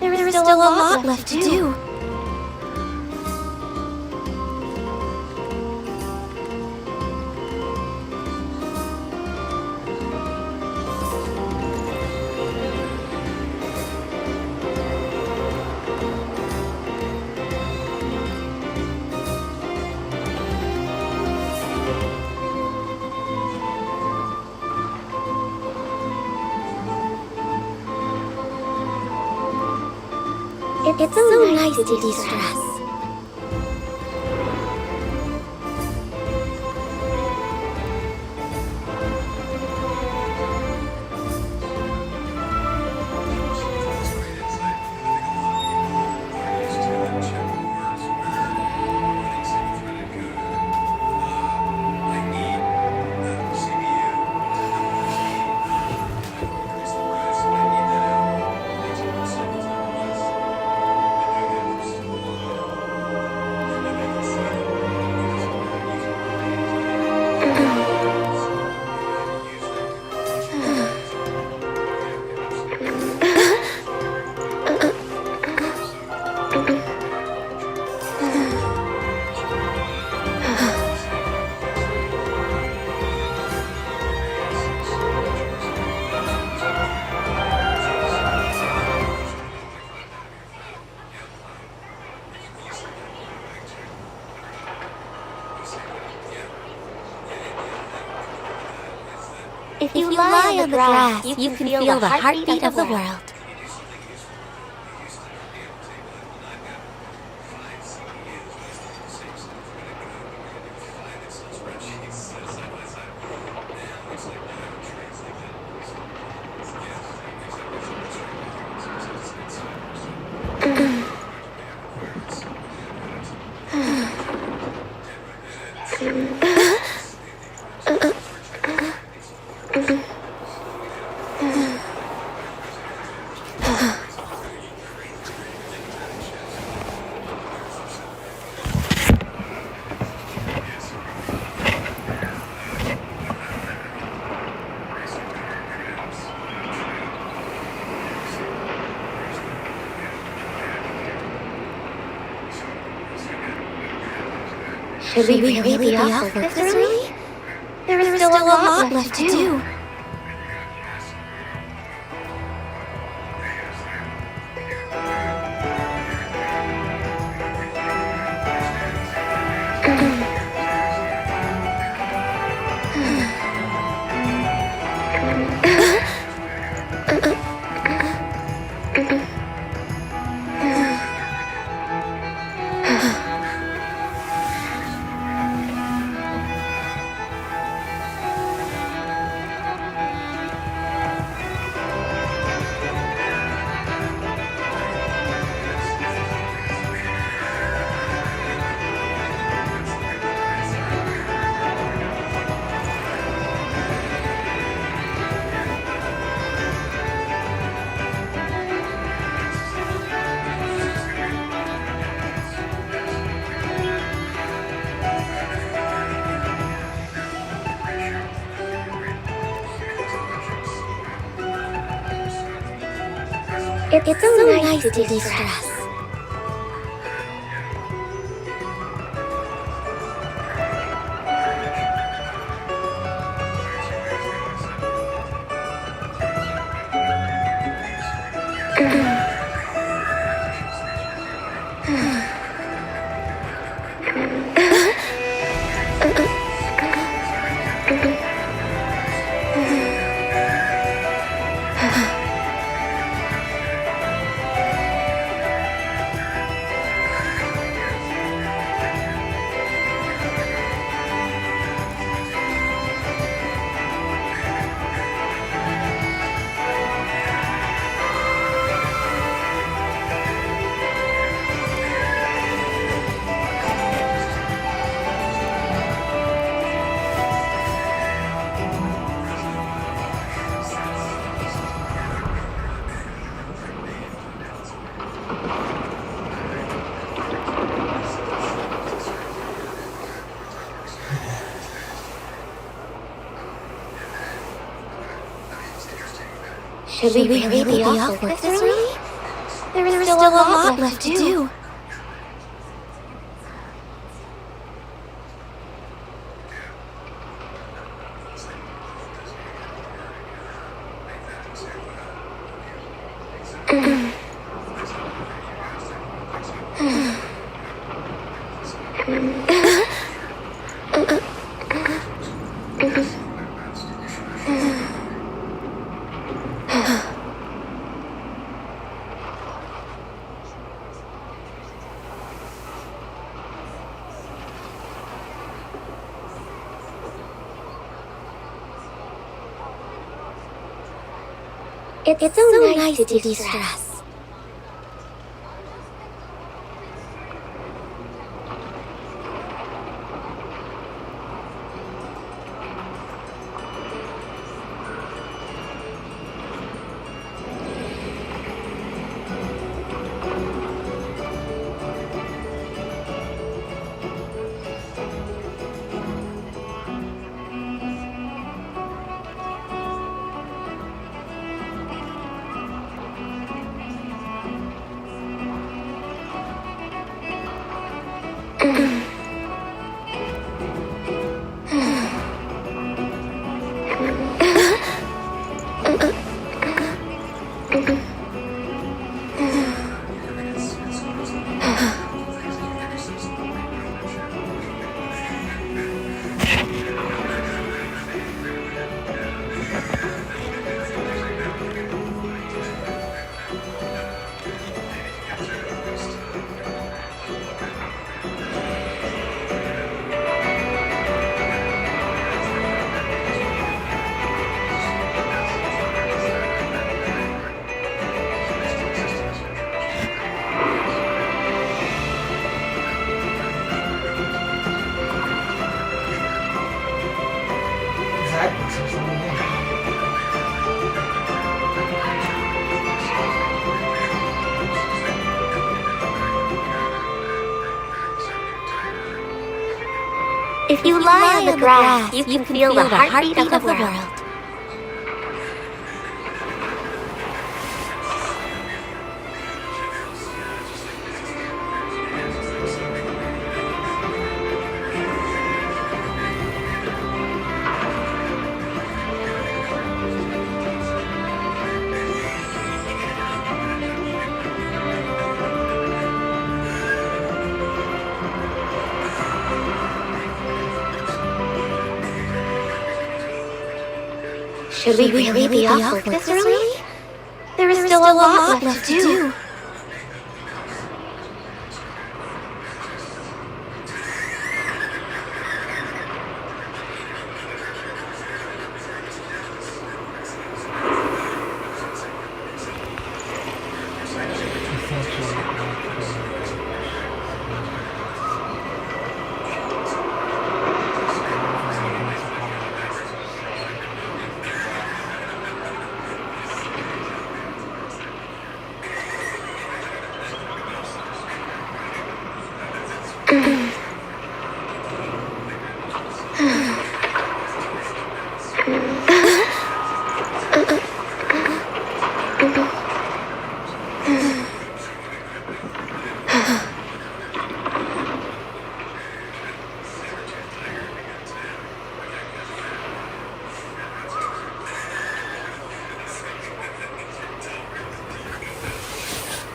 There is still a lot left to do. It's so nice to de-stress. If you lie on the grass, you can feel the heartbeat of the world. Should we really be off work this early? There is still a lot left to do. It's so nice to de-stress. Should we really be off work this early? There is still a lot left to do. It's so nice to de-stress. If you lie on the grass, you can feel the heartbeat of the world. Should we really be off work this early? There is still a lot left to do.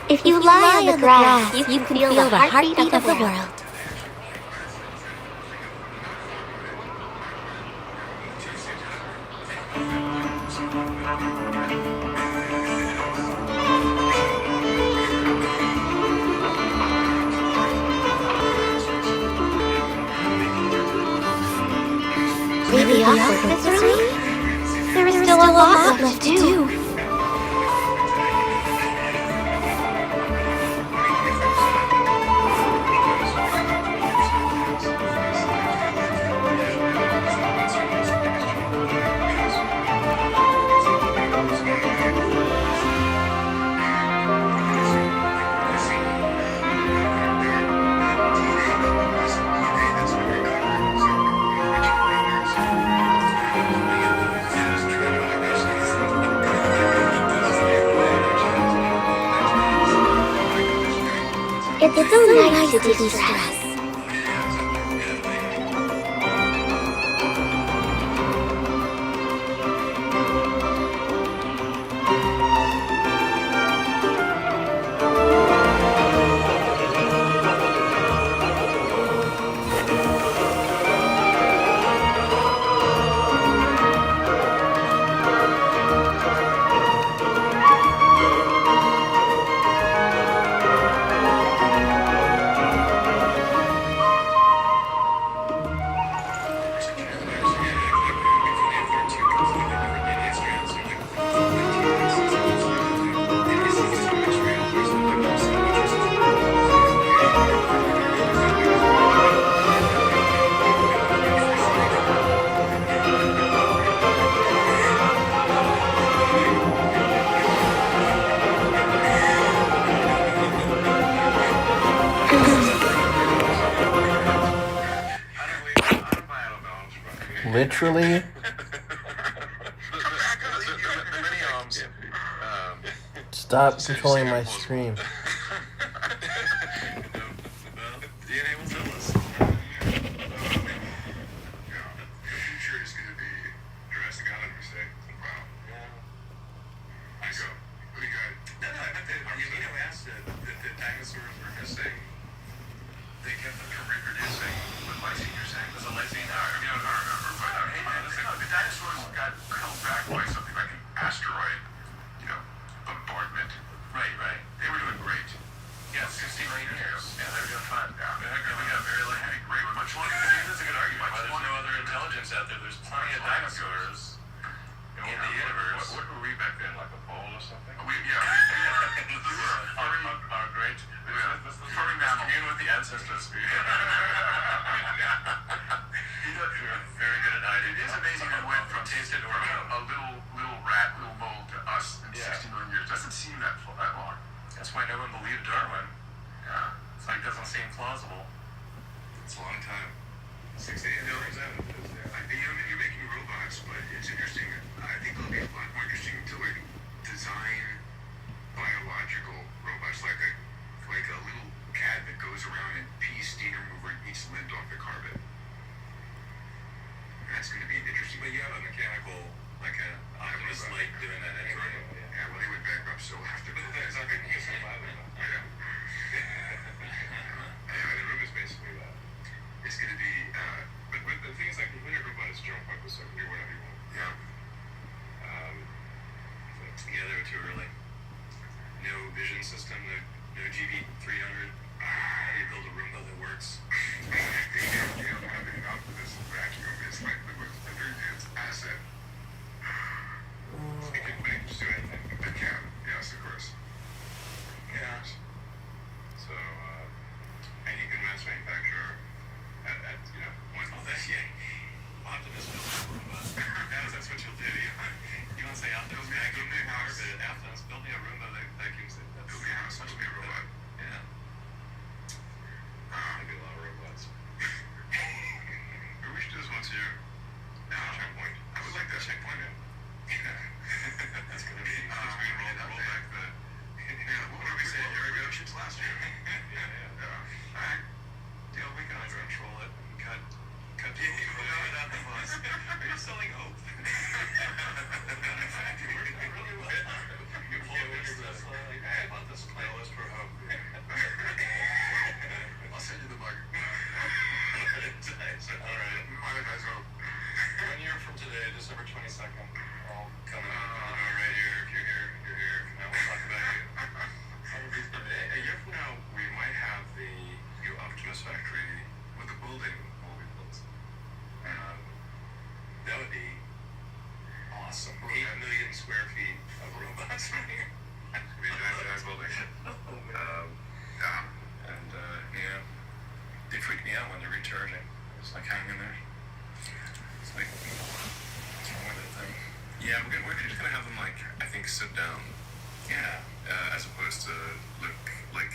If you lie on the grass, you can feel the heartbeat of the world. Maybe off this early? There is still a lot left to do. It's so nice to de-stress. Literally? Stop controlling my stream.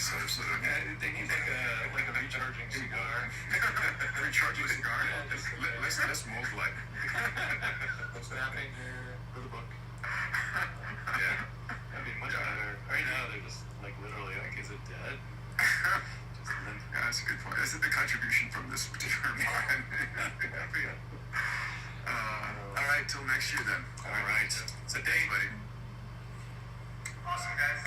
So They need like a recharging cigar. recharging cigar. Let's mold like. Snapping for the book. Yeah. That'd be much better. Right now they're just like literally like, is it dead? Yeah, that's a good point. That's the contribution from this particular man. All right, till next year then. All right. It's a day, buddy. Awesome, guys.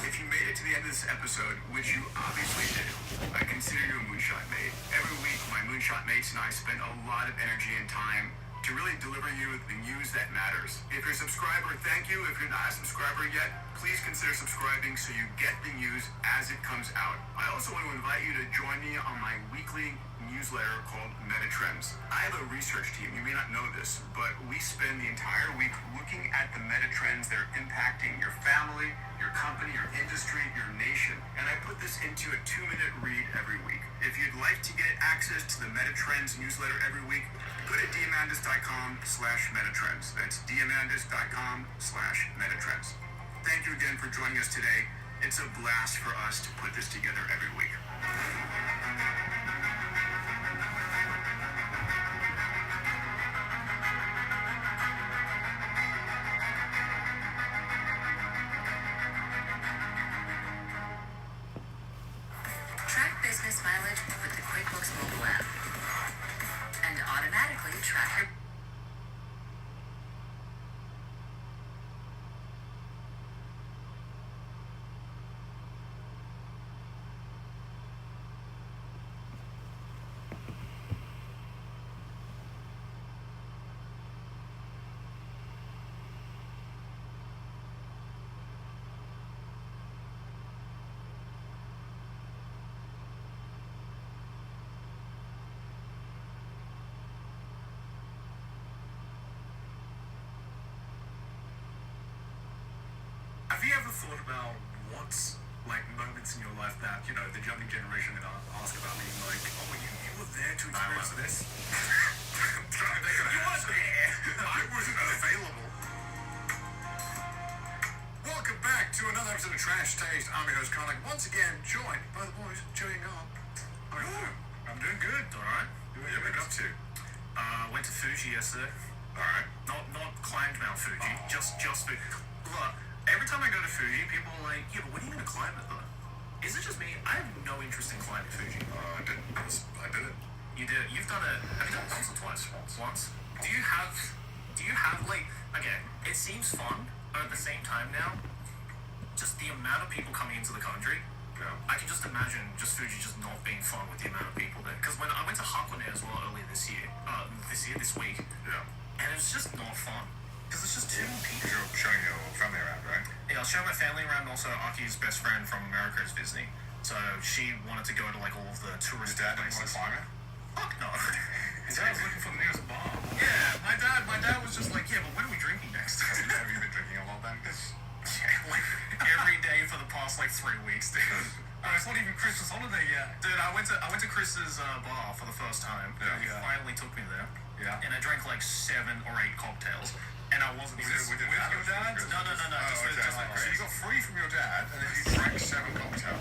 If you made it to the end of this episode, which you obviously did, I consider you a moonshot mate. Every week, my moonshot mates and I spend a lot of energy and time to really deliver you the news that matters. If you're a subscriber, thank you. If you're not a subscriber yet, please consider subscribing so you get the news as it comes out. I also want to invite you to join me on my weekly newsletter called Metatrends. I have a research team. You may not know this, but we spend the entire week looking at the metatrends that are impacting your family, your company, your industry, your nation. And I put this into a 2-minute read every week. If you'd like to get access to the Metatrends newsletter every week, go to diamandis.com/metatrends. That's diamandis.com/metatrends. Thank you again for joining us today. It's a blast for us to put this together every week. Track business mileage with the QuickBooks mobile app. And automatically track your... Have you ever thought about what's like moments in your life that, you know, the younger generation can ask about being like, oh, you were there to experience this? You weren't there. I wasn't available. Welcome back to another episode of Trash Taste. I'm your host, Connick, once again joined by the boys chewing up. How are you? I'm doing good. All right. What have you been up to? Went to Fuji yesterday. All right. Not climbed Mount Fuji. Just Fuji. Look, every time I go to Fuji, people are like, yeah, but when are you going to climb it though? Is it just me? I have no interest in climbing Fuji. I did it. You did it. You've done it. Have you done it once or twice? Once. Do you have like, okay, it seems fun, but at the same time now, just the amount of people coming into the country, yeah. I can just imagine just Fuji just not being fun with the amount of people there. Because when I went to Hakone as well earlier this week, yeah, and it was just not fun. Because it's just too many people. You're showing your family around, right? Yeah, I was showing my family around. Also, Aki's best friend from America is visiting. So she wanted to go to like all of the tourist places. Fuck no. His dad was looking for the nearest bar. Yeah, my dad was just like, yeah, but when are we drinking next? Have you been drinking a lot then? Yeah, like every day for the past like 3 weeks, dude. It's not even Chris's holiday yet. Dude, I went to Chris's bar for the first time. Yeah. He finally took me there. Yeah. And I drank like 7 or 8 cocktails. And I wasn't even with your dad? No. So you got free from your dad, and then you drank 7 cocktails.